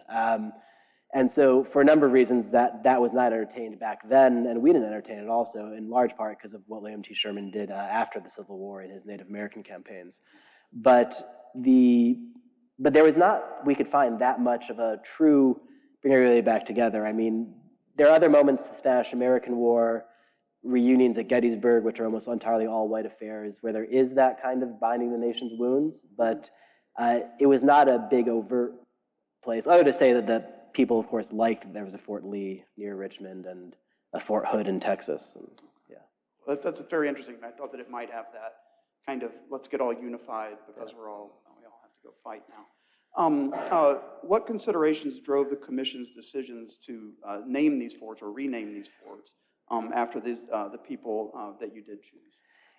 And so for a number of reasons, that was not entertained back then, and we didn't entertain it also, in large part because of what William T. Sherman did after the Civil War in his Native American campaigns. But there was not, we could find that much of a true bring everybody back together. I mean, there are other moments, the Spanish-American War, reunions at Gettysburg, which are almost entirely all white affairs, where there is that kind of binding the nation's wounds, but it was not a big overt place. Other to say that the people, of course, liked that there was a Fort Lee near Richmond and a Fort Hood in Texas. And, yeah. Well, that's very interesting. I thought that it might have that kind of, let's get all unified because we all have to go fight now. What considerations drove the commission's decisions to name these forts or rename these forts after the people that you did choose?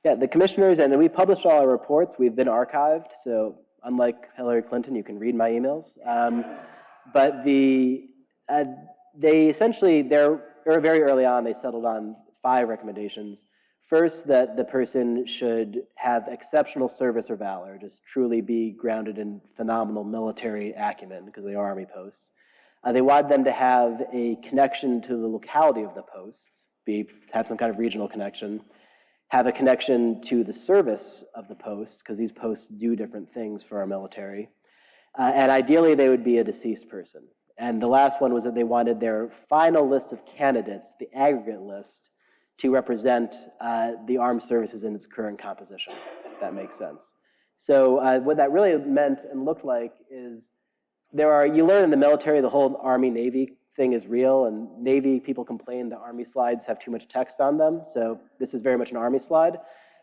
Yeah, the commissioners, and we published all our reports. We've been archived, so unlike Hillary Clinton, you can read my emails. But they essentially, very early on, they settled on 5 recommendations. First, that the person should have exceptional service or valor, just truly be grounded in phenomenal military acumen, because they are Army posts. They wanted them to have a connection to the locality of the post, have some kind of regional connection, have a connection to the service of the post, because these posts do different things for our military. And ideally, they would be a deceased person. And the last one was that they wanted their final list of candidates, the aggregate list, to represent the armed services in its current composition, if that makes sense. So what that really meant and looked like is you learn in the military the whole Army-Navy thing is real, and Navy people complain the Army slides have too much text on them, so this is very much an Army slide.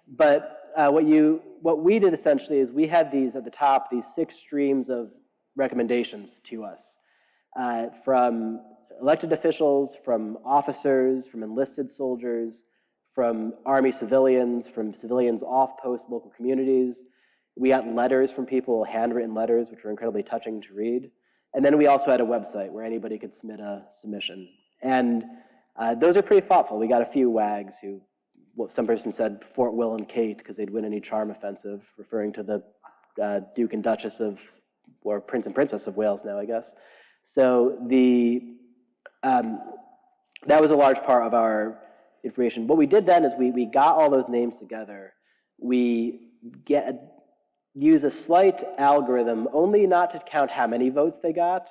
But what we did essentially is we had these at the top, these 6 streams of recommendations to us from elected officials, from officers, from enlisted soldiers, from Army civilians, from civilians off-post local communities. We got letters from people, handwritten letters, which were incredibly touching to read. And then we also had a website where anybody could submit a submission. And those are pretty thoughtful. We got a few wags who, some person said Fort Will and Kate because they'd win any charm offensive, referring to the Duke and Duchess of, or Prince and Princess of Wales now, I guess. So that was a large part of our information. What we did then is we got all those names together. We use a slight algorithm, only not to count how many votes they got,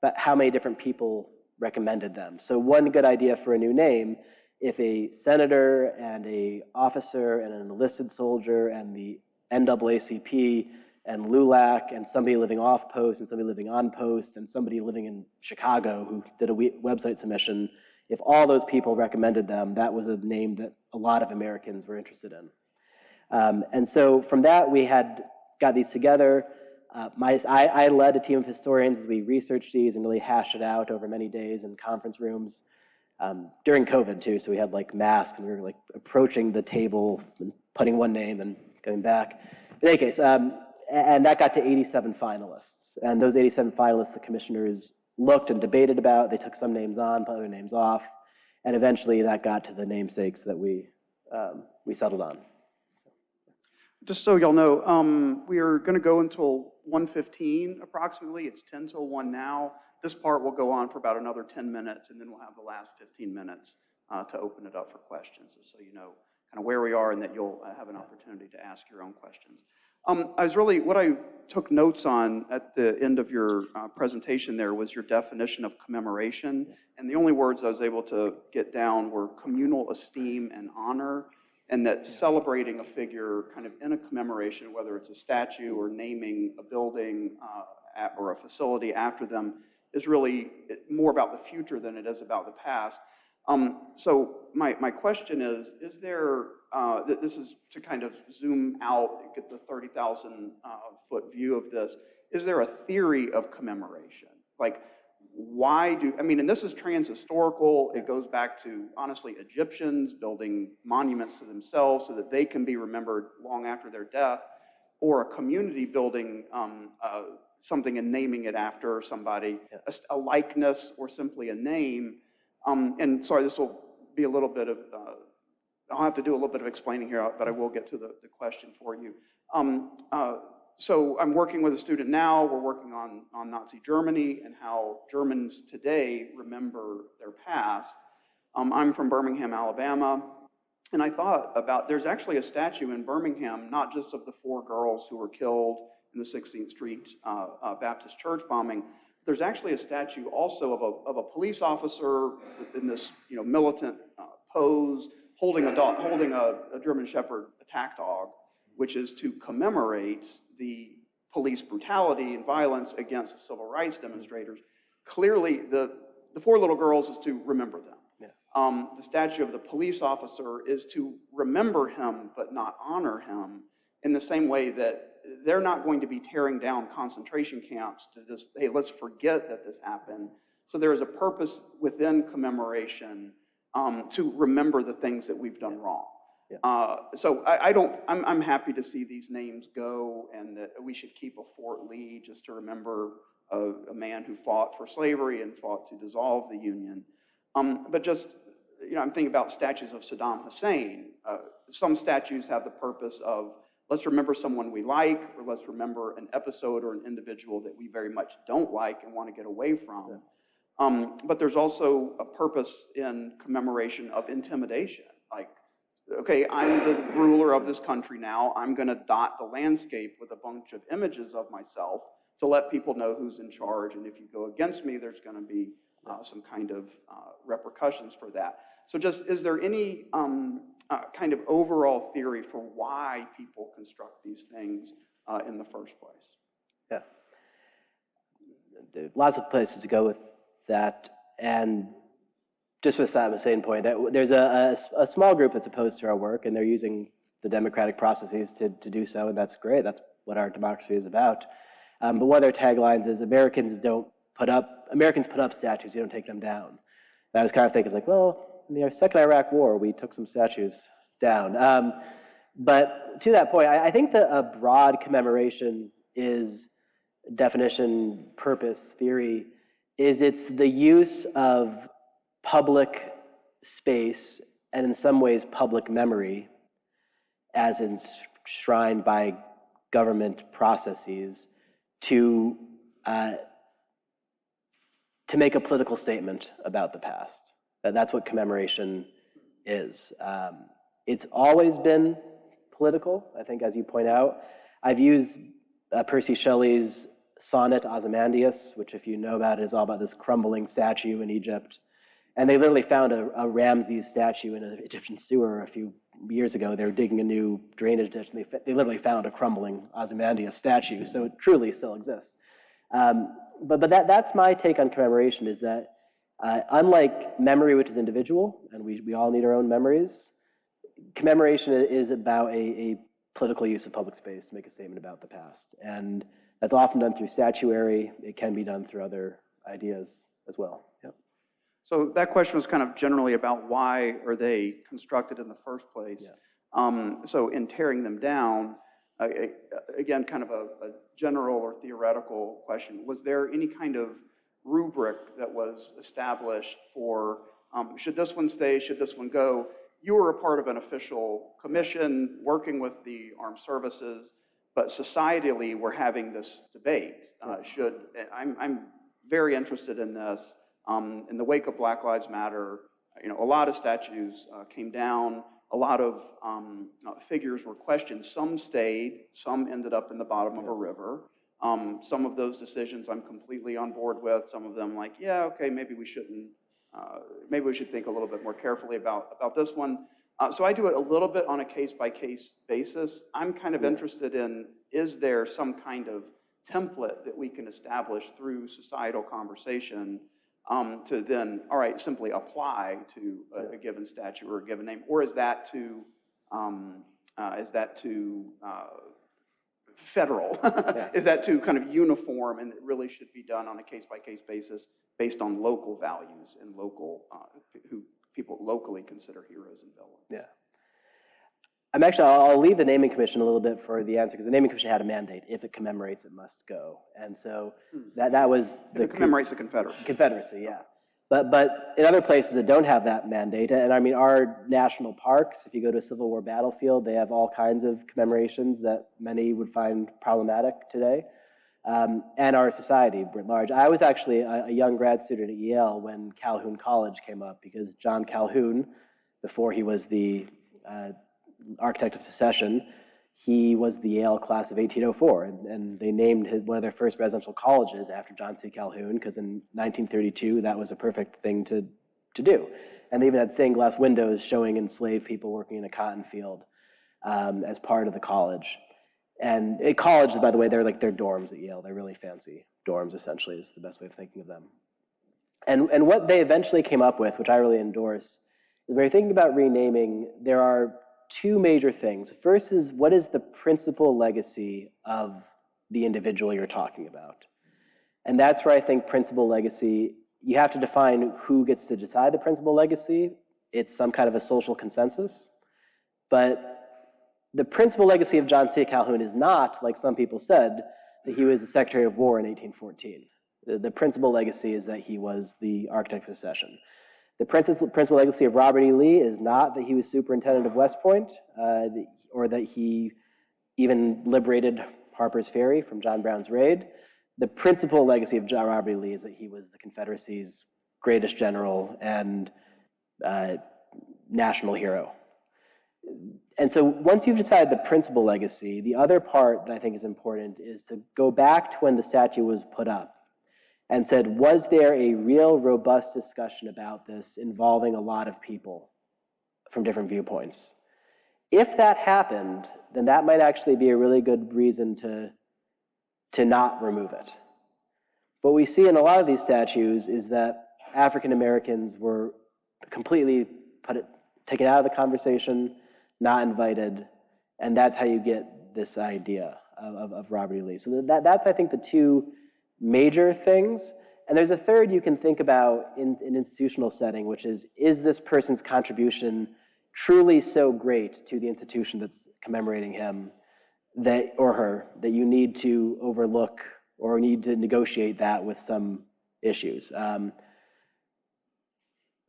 but how many different people recommended them. So one good idea for a new name, if a senator and a officer and an enlisted soldier and the NAACP and LULAC and somebody living off post and somebody living on post and somebody living in Chicago who did a website submission, if all those people recommended them, that was a name that a lot of Americans were interested in. And so from that, we got these together. I led a team of historians as we researched these and really hashed it out over many days in conference rooms during COVID too. So we had like masks and we were like approaching the table and putting one name and going back. In any case, and that got to 87 finalists. And those 87 finalists, the commissioners looked and debated about. They took some names on, put other names off, and eventually that got to the namesakes that we settled on. Just so y'all know, we are going to go until 1:15 approximately. It's 10 till 1 now. This part will go on for about another 10 minutes, and then we'll have the last 15 minutes to open it up for questions, so you know kind of where we are and that you'll have an opportunity to ask your own questions. What I took notes on at the end of your presentation there was your definition of commemoration, and the only words I was able to get down were communal esteem and honor, and that celebrating a figure kind of in a commemoration, whether it's a statue or naming a building or a facility after them, is really more about the future than it is about the past. So my question is there, this is to kind of zoom out, get the 30,000 foot view of this, is there a theory of commemoration? Like, and this is trans-historical, it goes back to, honestly, Egyptians building monuments to themselves so that they can be remembered long after their death, or a community building something and naming it after somebody, a likeness or simply a name. And sorry, this will be a little bit of, I'll have to do a little bit of explaining here, but I will get to the question for you. So I'm working with a student now. We're working on Nazi Germany and how Germans today remember their past. I'm from Birmingham, Alabama, and I thought about, there's actually a statue in Birmingham, not just of the 4 girls who were killed in the 16th Street Baptist church bombing. There's actually a statue also of a police officer in this militant pose, holding a German Shepherd attack dog, which is to commemorate the police brutality and violence against the civil rights demonstrators. Clearly, the 4 little girls is to remember them. Yeah. The statue of the police officer is to remember him but not honor him, in the same way that they're not going to be tearing down concentration camps to just, hey, let's forget that this happened. So there is a purpose within commemoration to remember the things that we've done wrong. Yeah. So I'm happy to see these names go, and that we should keep a Fort Lee just to remember a man who fought for slavery and fought to dissolve the Union. But just, I'm thinking about statues of Saddam Hussein. Some statues have the purpose of, let's remember someone we like, or let's remember an episode or an individual that we very much don't like and want to get away from. Yeah. But there's also a purpose in commemoration of intimidation. Like, okay, I'm the ruler of this country now. I'm going to dot the landscape with a bunch of images of myself to let people know who's in charge. And if you go against me, there's going to be some kind of repercussions for that. So just, is there any kind of overall theory for why people construct these things in the first place? lots of places to go with that. And just for the same point, that there's a small group that's opposed to our work, and they're using the democratic processes to do so, and that's great. That's what our democracy is about. But one of their taglines is Americans put up statues, you don't take them down. And I was kind of thinking, like, well, in the second Iraq War, we took some statues down. But to that point, I think that a broad commemoration is definition, purpose, theory, is it's the use of public space and in some ways public memory as enshrined by government processes to make a political statement about the past. That's what commemoration is. It's always been political, I think, as you point out. I've used Percy Shelley's sonnet Ozymandias, which, if you know about it, is all about this crumbling statue in Egypt. And they literally found a Ramses statue in an Egyptian sewer a few years ago. They were digging a new drainage ditch, and they literally found a crumbling Ozymandias statue, so it truly still exists. But that's my take on commemoration, is that unlike memory, which is individual, and we all need our own memories, commemoration is about a political use of public space to make a statement about the past. And that's often done through statuary. It can be done through other ideas as well. Yep. So that question was kind of generally about why are they constructed in the first place. Yeah. So in tearing them down, again, kind of a general or theoretical question, was there any kind of rubric that was established for should this one stay, should this one go? You were a part of an official commission working with the armed services, but societally we're having this debate. I'm very interested in this. In the wake of Black Lives Matter, a lot of statues came down. A lot of figures were questioned. Some stayed. Some ended up in the bottom of a river. Some of those decisions I'm completely on board with. Some of them, like, yeah, okay, maybe we shouldn't. Maybe we should think a little bit more carefully about this one. So I do it a little bit on a case-by-case basis. I'm kind of interested in, is there some kind of template that we can establish through societal conversation to then, all right, simply apply to a given statute or a given name, or is that too federal? Yeah. Is that too kind of uniform, and it really should be done on a case-by-case basis based on local values and local who people locally consider heroes and villains? Yeah. I'll leave the Naming Commission a little bit for the answer, because the Naming Commission had a mandate. If it commemorates, it must go. And so that was if it commemorates the Confederacy. Confederacy, yeah. But in other places that don't have that mandate, and I mean, our national parks, if you go to a Civil War battlefield, they have all kinds of commemorations that many would find problematic today. And our society writ large. I was actually a young grad student at Yale when Calhoun College came up, because John Calhoun, before he was the architect of secession, he was the Yale class of 1804, and they named one of their first residential colleges after John C. Calhoun, because in 1932 that was a perfect thing to do. And they even had stained glass windows showing enslaved people working in a cotton field as part of the college. And colleges, by the way, they're like their dorms at Yale. They're really fancy dorms, essentially, is the best way of thinking of them. And what they eventually came up with, which I really endorse, is when you're thinking about renaming, there are two major things. First is, what is the principal legacy of the individual you're talking about? And that's where I think principal legacy, you have to define who gets to decide the principal legacy. It's some kind of a social consensus. But the principal legacy of John C. Calhoun is not, like some people said, that he was the Secretary of War in 1814. The principal legacy is that he was the architect of secession. The principal legacy of Robert E. Lee is not that he was superintendent of West Point, or that he even liberated Harper's Ferry from John Brown's raid. The principal legacy of Robert E. Lee is that he was the Confederacy's greatest general and national hero. And so once you've decided the principal legacy, the other part that I think is important is to go back to when the statue was put up and said, was there a real robust discussion about this involving a lot of people from different viewpoints? If that happened, then that might actually be a really good reason to not remove it. what we see in a lot of these statues is that African Americans were completely taken out of the conversation, not invited, and that's how you get this idea of Robert E. Lee. So that's, I think, the two major things. And there's a third you can think about in an institutional setting, which is this person's contribution truly so great to the institution that's commemorating him that, or her, that you need to overlook or need to negotiate that with some issues.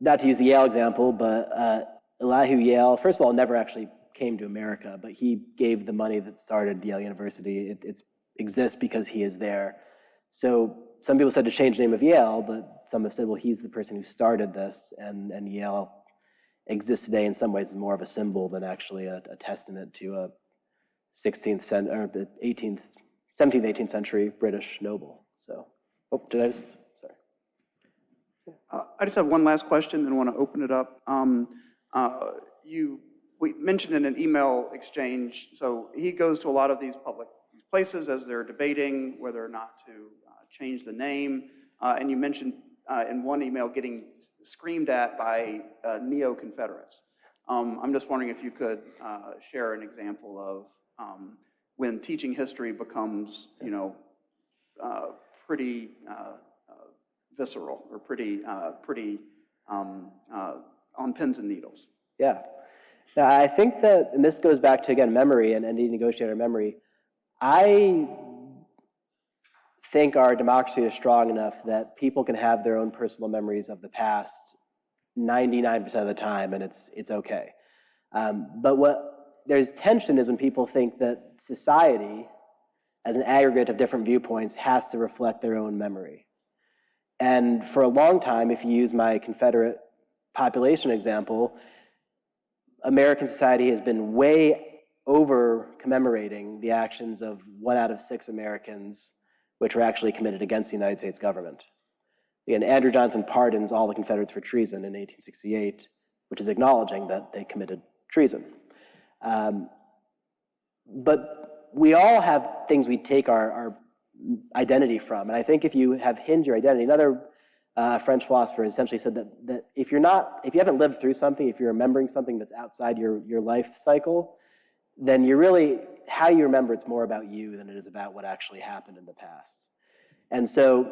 Not to use the Yale example, but Elihu Yale, first of all, never actually came to America, but he gave the money that started Yale University. It exists because he is there. So some people said to change the name of Yale, but some have said, well, he's the person who started this, and Yale exists today in some ways as more of a symbol than actually a testament to a 16th century, or 18th, 17th, 18th century British noble. So, did I just, sorry. I just have one last question, then want to open it up. We mentioned in an email exchange, so he goes to a lot of these public places as they're debating whether or not to change the name. And you mentioned in one email getting screamed at by neo-Confederates. I'm just wondering if you could share an example of when teaching history becomes, pretty visceral or pretty on pins and needles. Yeah. Now, I think that, and this goes back to, again, memory and the negotiator memory, I think our democracy is strong enough that people can have their own personal memories of the past 99% of the time, and it's okay. But what there's tension is when people think that society, as an aggregate of different viewpoints, has to reflect their own memory. And for a long time, if you use my Confederate population example, American society has been way over commemorating the actions of 1 out of 6 Americans which were actually committed against the United States government. And Andrew Johnson pardons all the Confederates for treason in 1868, which is acknowledging that they committed treason. But we all have things we take our identity from. And I think if you have hinged your identity, another French philosopher essentially said that if you haven't lived through something, if you're remembering something that's outside your life cycle, then how you remember it's more about you than it is about what actually happened in the past. And so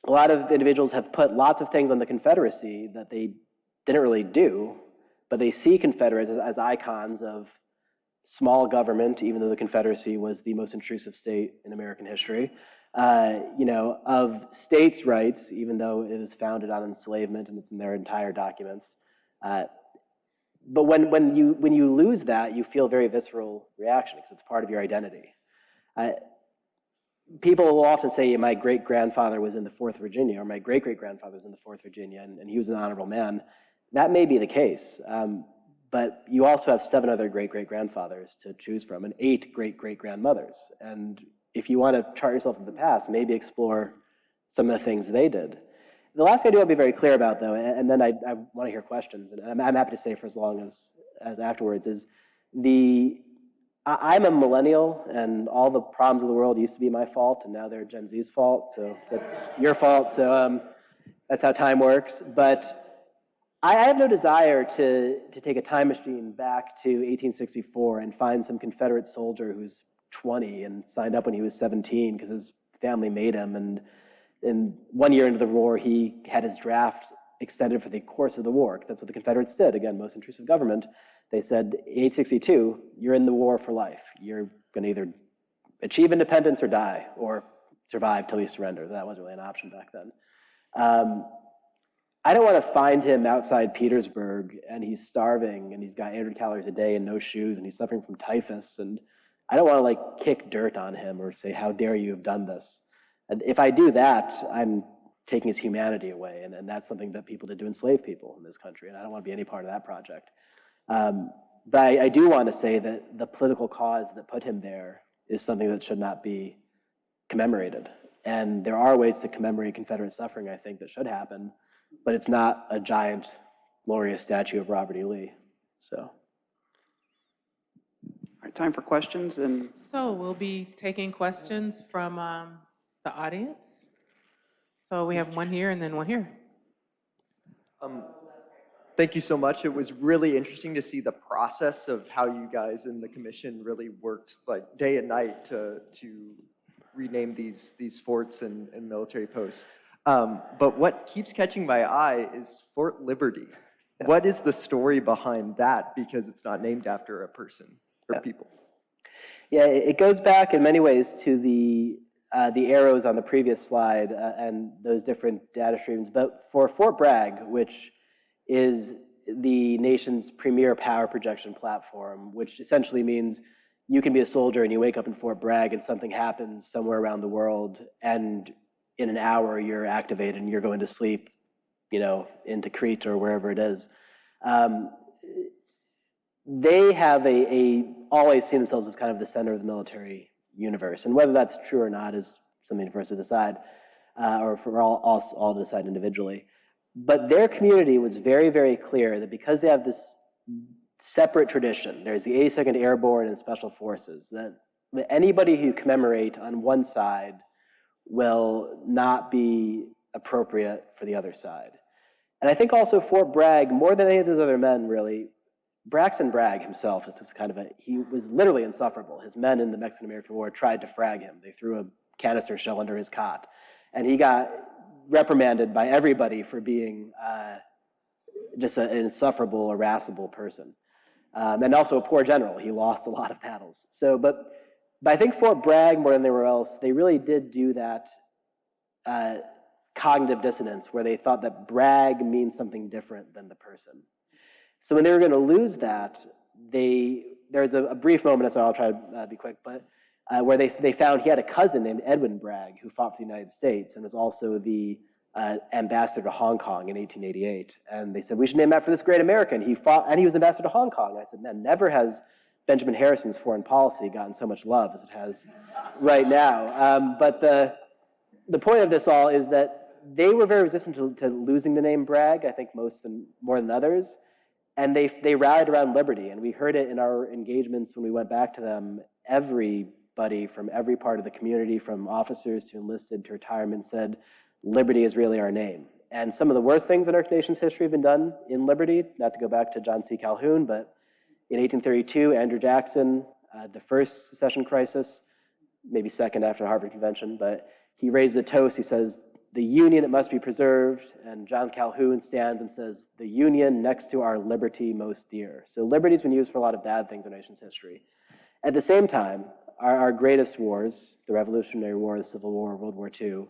a lot of individuals have put lots of things on the Confederacy that they didn't really do, but they see Confederates as icons of small government, even though the Confederacy was the most intrusive state in American history, of states' rights, even though it was founded on enslavement and it's in their entire documents. But when you lose that, you feel very visceral reaction because it's part of your identity. People will often say, my great-grandfather was in the 4th Virginia, or my great-great-grandfather was in the 4th Virginia, and he was an honorable man. That may be the case, but you also have 7 other great-great-grandfathers to choose from, and 8 great-great-grandmothers. And if you want to chart yourself in the past, maybe explore some of the things they did. The last thing I do want to be very clear about, though, and then I want to hear questions, and I'm happy to stay for as long as afterwards, is I'm a millennial, and all the problems of the world used to be my fault, and now they're Gen Z's fault, so that's your fault, so that's how time works. But I have no desire to take a time machine back to 1864 and find some Confederate soldier who's 20 and signed up when he was 17 because his family made him, and 1 year into the war, he had his draft extended for the course of the war, because that's what the Confederates did. Again, most intrusive government. They said, 1862, you're in the war for life. You're going to either achieve independence or die, or survive till you surrender. That wasn't really an option back then. I don't want to find him outside Petersburg, and he's starving, and he's got 800 calories a day and no shoes, and he's suffering from typhus, and I don't want to kick dirt on him or say, how dare you have done this. And if I do that, I'm taking his humanity away, and that's something that people did to enslave people in this country, and I don't want to be any part of that project. But I do want to say that the political cause that put him there is something that should not be commemorated. And there are ways to commemorate Confederate suffering, I think, that should happen, but it's not a giant, glorious statue of Robert E. Lee. So. All right, time for questions. So we'll be taking questions from the audience. So we have one here and then one here. Thank you so much. It was really interesting to see the process of how you guys in the commission really worked like day and night to rename these forts and military posts. But what keeps catching my eye is Fort Liberty. What is the story behind that? Because it's not named after a person or people. Yeah, it goes back in many ways to the arrows on the previous slide and those different data streams. But for Fort Bragg, which is the nation's premier power projection platform, which essentially means you can be a soldier and you wake up in Fort Bragg and something happens somewhere around the world, and in an hour you're activated and you're going to sleep, into Crete or wherever it is. They have always seen themselves as kind of the center of the military universe, and whether that's true or not is something for us to decide, or for all to decide individually. But their community was very, very clear that because they have this separate tradition, there's the 82nd Airborne and Special Forces, that anybody who commemorate on one side will not be appropriate for the other side. And I think also Fort Bragg, more than any of those other men really, Braxton Bragg himself is just kind of he was literally insufferable. His men in the Mexican-American War tried to frag him. They threw a canister shell under his cot. And he got reprimanded by everybody for being just an insufferable, irascible person. And also a poor general. He lost a lot of battles. But I think Fort Bragg, more than anywhere else, they really did do that cognitive dissonance where they thought that Bragg means something different than the person. So when they were going to lose that, there's a brief moment, so I'll try to be quick, but where they found he had a cousin named Edwin Bragg who fought for the United States and was also the ambassador to Hong Kong in 1888. And they said, we should name after this great American. He fought, and he was ambassador to Hong Kong. And I said, man, never has Benjamin Harrison's foreign policy gotten so much love as it has right now. But the point of this all is that they were very resistant to losing the name Bragg, I think more than others. And they rallied around liberty. And we heard it in our engagements when we went back to them. Everybody from every part of the community, from officers to enlisted to retirement, said, liberty is really our name. And some of the worst things in our nation's history have been done in liberty, not to go back to John C. Calhoun, but in 1832, Andrew Jackson, the first secession crisis, maybe second after the Harvard Convention, but he raised a toast. He says, the Union, it must be preserved. And John Calhoun stands and says, the Union next to our liberty most dear. So liberty's been used for a lot of bad things in our nation's history. At the same time, our greatest wars, the Revolutionary War, the Civil War, World War II,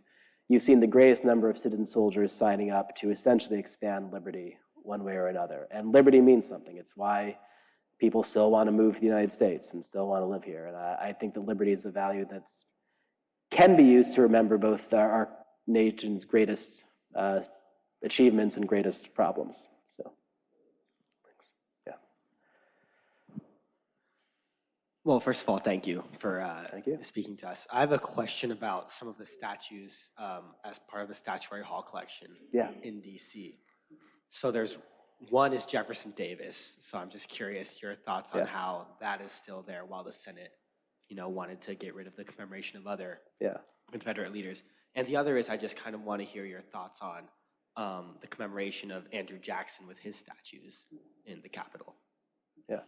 you've seen the greatest number of citizen soldiers signing up to essentially expand liberty one way or another. And liberty means something. It's why people still want to move to the United States and still want to live here. And I think that liberty is a value that can be used to remember both our nation's greatest achievements and greatest problems. So, thanks. Yeah. Well, first of all, thank you for speaking to us. I have a question about some of the statues as part of the Statuary Hall collection in DC. So there's one is Jefferson Davis. So I'm just curious your thoughts on how that is still there while the Senate, wanted to get rid of the commemoration of other Confederate leaders. And the other is I just kind of want to hear your thoughts on the commemoration of Andrew Jackson with his statues in the Capitol. Yeah.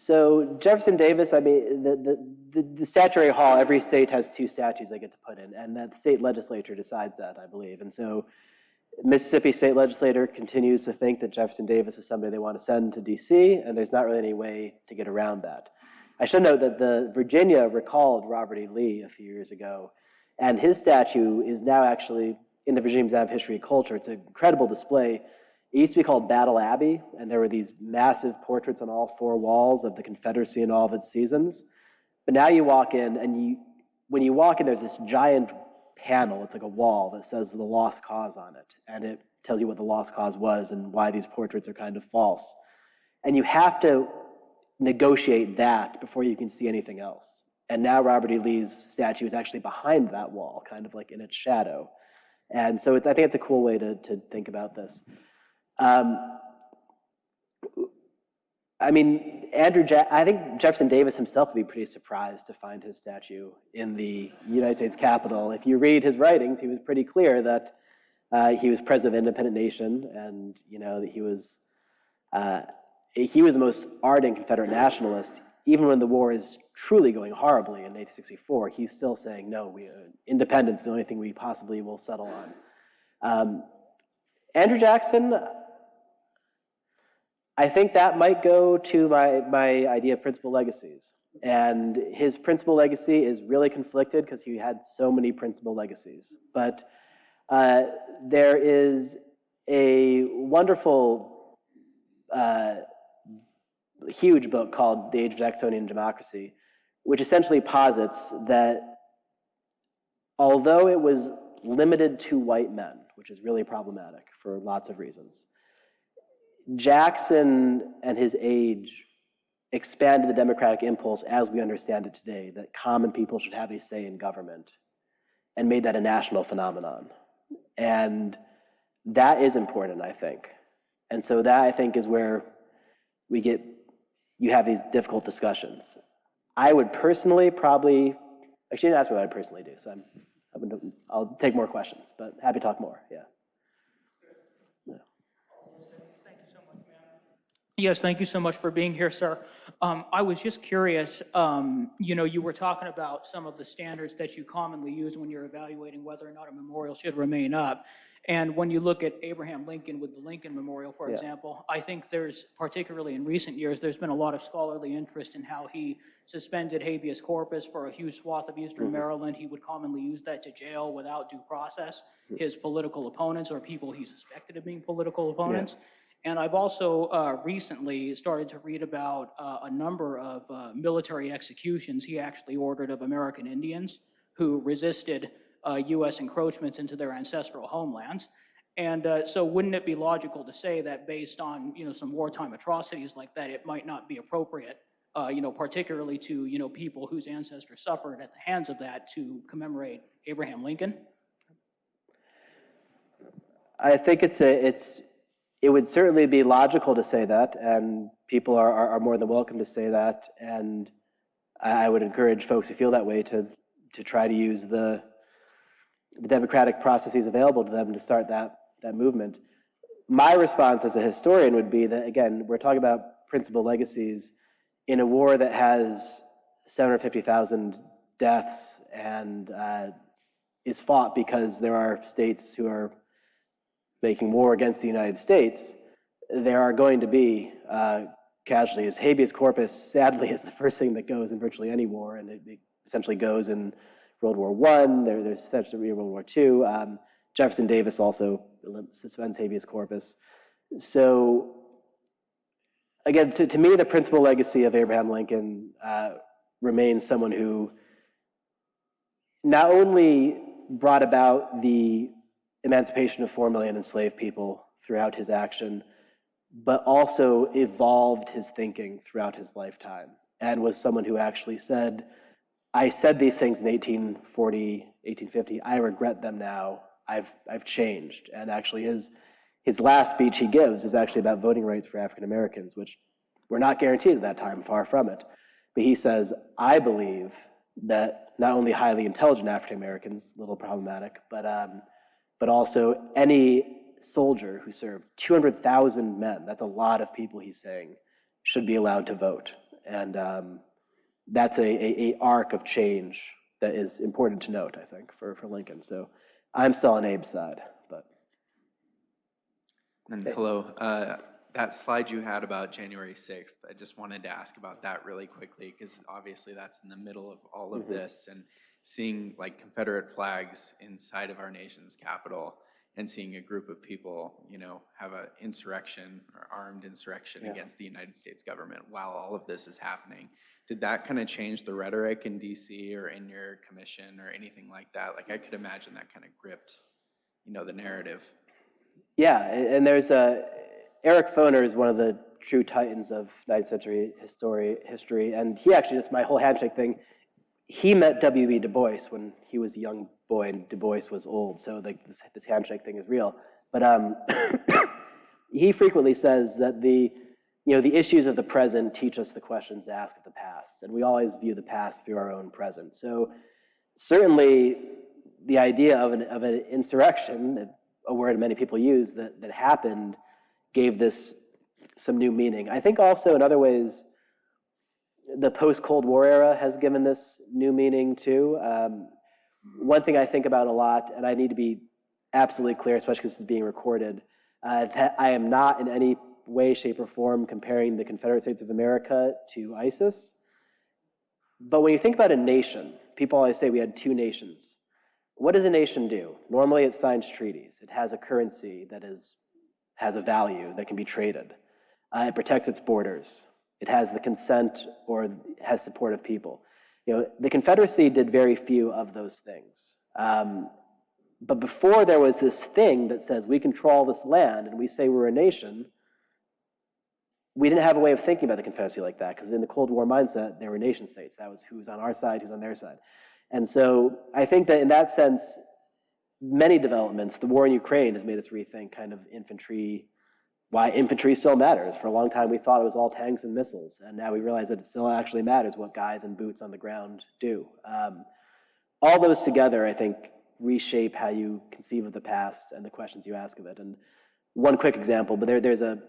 So Jefferson Davis, I mean, the Statuary Hall, every state has two statues they get to put in, and that state legislature decides that, I believe. And so Mississippi state legislature continues to think that Jefferson Davis is somebody they want to send to D.C., and there's not really any way to get around that. I should note that the Virginia recalled Robert E. Lee a few years ago, and his statue is now actually in the Virginia Museum of History and Culture. It's an incredible display. It used to be called Battle Abbey, and there were these massive portraits on all four walls of the Confederacy in all of its seasons. But now you walk in, and when you walk in, there's this giant panel. It's like a wall that says the lost cause on it, and it tells you what the lost cause was and why these portraits are kind of false. And you have to negotiate that before you can see anything else. And now Robert E. Lee's statue is actually behind that wall, kind of like in its shadow. And so I think it's a cool way to think about this. I mean, I think Jefferson Davis himself would be pretty surprised to find his statue in the United States Capitol. If you read his writings, he was pretty clear that he was president of an independent nation, and that he was the most ardent Confederate nationalist. Even when the war is truly going horribly in 1864, he's still saying, no, independence is the only thing we possibly will settle on. Andrew Jackson, I think that might go to my idea of principal legacies. And his principal legacy is really conflicted because he had so many principal legacies. But there is a wonderful, huge book called The Age of Jacksonian Democracy, which essentially posits that although it was limited to white men, which is really problematic for lots of reasons, Jackson and his age expanded the democratic impulse as we understand it today, that common people should have a say in government, and made that a national phenomenon. And that is important, I think. And so that, I think, is where you have these difficult discussions. I would personally actually didn't ask me what I personally do, so I'll take more questions, but happy to talk more, yeah. Yes, thank you so much for being here, sir. I was just curious, you were talking about some of the standards that you commonly use when you're evaluating whether or not a memorial should remain up. And when you look at Abraham Lincoln with the Lincoln Memorial, for example, I think there's, particularly in recent years, there's been a lot of scholarly interest in how he suspended habeas corpus for a huge swath of Eastern Maryland. He would commonly use that to jail without due process his political opponents or people he suspected of being political opponents. And I've also recently started to read about a number of military executions he actually ordered of American Indians who resisted U.S. encroachments into their ancestral homelands. And so wouldn't it be logical to say that based on some wartime atrocities like that, it might not be appropriate, particularly to people whose ancestors suffered at the hands of that, to commemorate Abraham Lincoln? I think it would certainly be logical to say that, and people are more than welcome to say that. And I would encourage folks who feel that way to try to use the democratic processes available to them to start that movement. My response as a historian would be that, again, we're talking about principal legacies in a war that has 750,000 deaths and is fought because there are states who are making war against the United States. There are going to be casualties. Habeas corpus, sadly, is the first thing that goes in virtually any war, and it essentially goes in World War I. There's essentially World War II. Jefferson Davis also suspends habeas corpus. So, again, to me, the principal legacy of Abraham Lincoln remains someone who not only brought about the emancipation of 4 million enslaved people throughout his action, but also evolved his thinking throughout his lifetime, and was someone who actually said, I said these things in 1840, 1850, I regret them now, I've changed. And actually his last speech he gives is actually about voting rights for African Americans, which were not guaranteed at that time, far from it. But he says, I believe that not only highly intelligent African Americans, a little problematic, but also any soldier who served 200,000 men, that's a lot of people he's saying, should be allowed to vote. And that's a arc of change that is important to note, I think, for Lincoln. So I'm still on Abe's side, but. And hello, that slide you had about January 6th, I just wanted to ask about that really quickly, because obviously that's in the middle of all of this, and seeing like Confederate flags inside of our nation's capital, and seeing a group of people, have an insurrection or armed insurrection against the United States government while all of this is happening. Did that kind of change the rhetoric in DC or in your commission or anything like that? Like, I could imagine that kind of gripped, the narrative. Yeah, and there's Eric Foner is one of the true titans of 19th century history, and he actually, just my whole handshake thing, he met W.E. Du Bois when he was a young boy and Du Bois was old, so this handshake thing is real. But he frequently says that the issues of the present teach us the questions to ask of the past, and we always view the past through our own present. So certainly the idea of an insurrection, a word many people use, that happened, gave this some new meaning. I think also in other ways, the post-Cold War era has given this new meaning too. One thing I think about a lot, and I need to be absolutely clear, especially because this is being recorded, that I am not in any way, shape, or form comparing the Confederate States of America to ISIS. But when you think about a nation, people always say we had two nations. What does a nation do? Normally it signs treaties. It has a currency that has a value that can be traded. It protects its borders. It has the consent or has support of people. The Confederacy did very few of those things. But before there was this thing that says we control this land and we say we're a nation, we didn't have a way of thinking about the Confederacy like that, because in the Cold War mindset, there were nation states. That was who's on our side, who's on their side. And so I think that in that sense, many developments, the war in Ukraine has made us rethink kind of infantry, why infantry still matters. For a long time, we thought it was all tanks and missiles, and now we realize that it still actually matters what guys in boots on the ground do. All those together, I think, reshape how you conceive of the past and the questions you ask of it. And one quick example, but there's a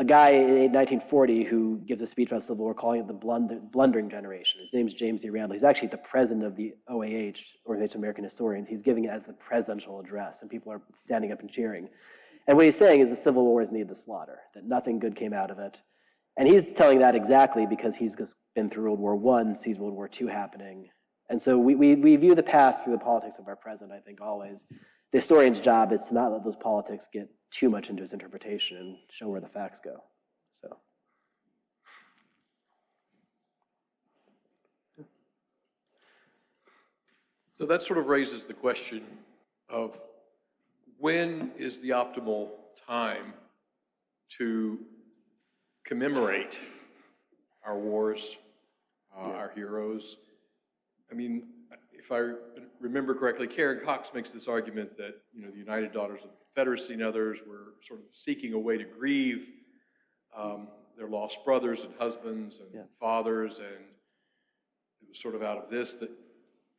guy in 1940 who gives a speech about the Civil War calling it the blundering generation. His name's James D. Randall. He's actually the president of the OAH, Organization of American Historians. He's giving it as the presidential address, and people are standing up and cheering. And what he's saying is the Civil Wars need the slaughter, that nothing good came out of it. And he's telling that exactly because he's just been through World War I, sees World War II happening. And so we view the past through the politics of our present, I think, always. The historian's job is to not let those politics get too much into his interpretation and show where the facts go. So that sort of raises the question of when is the optimal time to commemorate our wars, our heroes? I mean, if I remember correctly, Karen Cox makes this argument that, the United Daughters of the Confederacy and others were sort of seeking a way to grieve their lost brothers and husbands and fathers, and it was sort of out of this that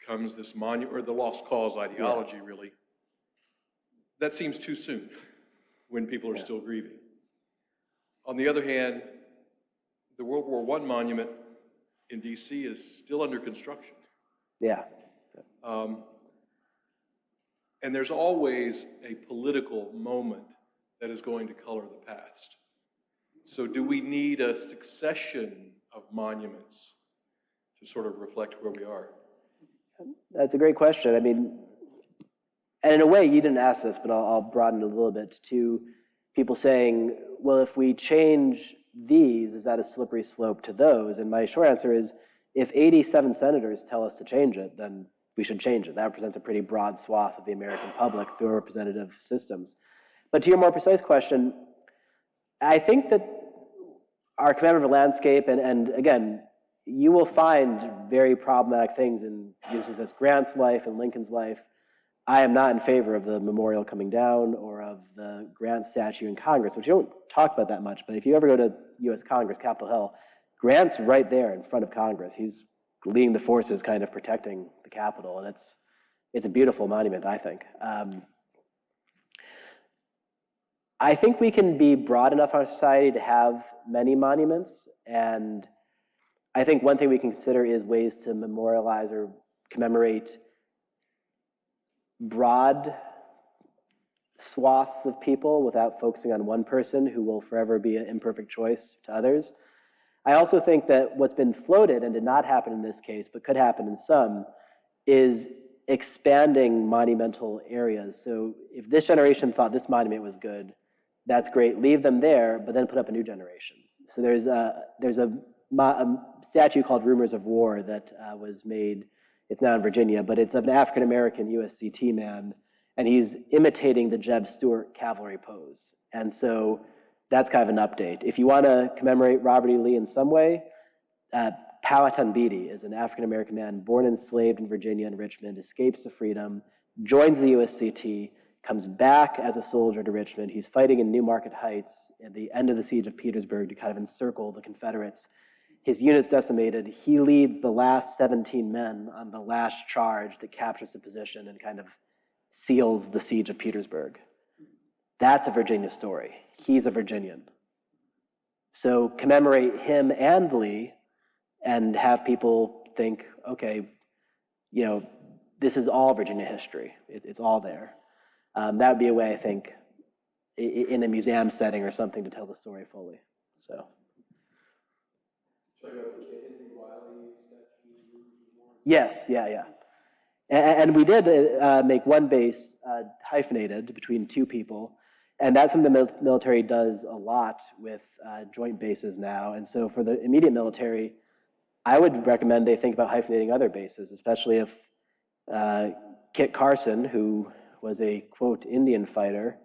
comes this monument, or the lost cause ideology, really. That seems too soon when people are still grieving. On the other hand, the World War I monument in D.C. is still under construction. And there's always a political moment that is going to color the past. So do we need a succession of monuments to sort of reflect where we are? That's a great question. I mean, and in a way, you didn't ask this, but I'll broaden it a little bit to people saying, well, if we change these, is that a slippery slope to those? And my short answer is, if 87 senators tell us to change it, then we should change it. That represents a pretty broad swath of the American public through representative systems. But to your more precise question, I think that our commemorative landscape, and again, you will find very problematic things in Ulysses S. Grant's life and Lincoln's life. I am not in favor of the memorial coming down or of the Grant statue in Congress, which you don't talk about that much, but if you ever go to U.S. Congress, Capitol Hill, Grant's right there in front of Congress. He's leading the forces kind of protecting the Capitol, and it's a beautiful monument, I think. I think we can be broad enough in our society to have many monuments, and I think one thing we can consider is ways to memorialize or commemorate broad swaths of people without focusing on one person who will forever be an imperfect choice to others. I also think that what's been floated, and did not happen in this case, but could happen in some, is expanding monumental areas. So if this generation thought this monument was good, that's great. Leave them there, but then put up a new generation. So there's a statue called Rumors of War that was made. It's now in Virginia, but it's of an African-American USCT man, and he's imitating the Jeb Stuart cavalry pose. And so that's kind of an update. If you want to commemorate Robert E. Lee in some way, Powhatan Beatty is an African-American man born enslaved in Virginia and Richmond, escapes to freedom, joins the USCT, comes back as a soldier to Richmond. He's fighting in New Market Heights at the end of the siege of Petersburg to kind of encircle the Confederates. His unit's decimated. He leads the last 17 men on the last charge that captures the position and kind of seals the siege of Petersburg. That's a Virginia story. He's a Virginian. So commemorate him and Lee and have people think, okay, you know, this is all Virginia history. It's all there. That would be a way, I think, in a museum setting or something to tell the story fully. So. Yes, yeah. And we did make one base hyphenated between two people, and that's something the military does a lot with joint bases now. And so for the immediate military, I would recommend they think about hyphenating other bases, especially if Kit Carson, who was a, quote, Indian fighter,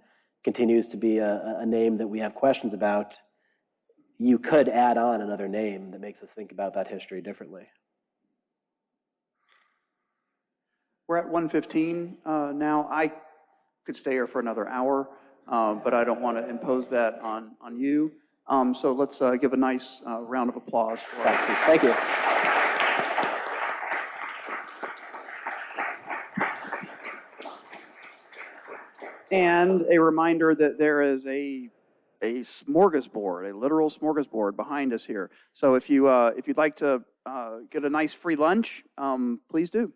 continues to be a name that we have questions about. You could add on another name that makes us think about that history differently. We're at 1:15 now. I could stay here for another hour, but I don't want to impose that on you. So let's give a nice round of applause for Thank you. And a reminder that there is a smorgasbord, a literal smorgasbord behind us here. So if you'd like to get a nice free lunch, please do.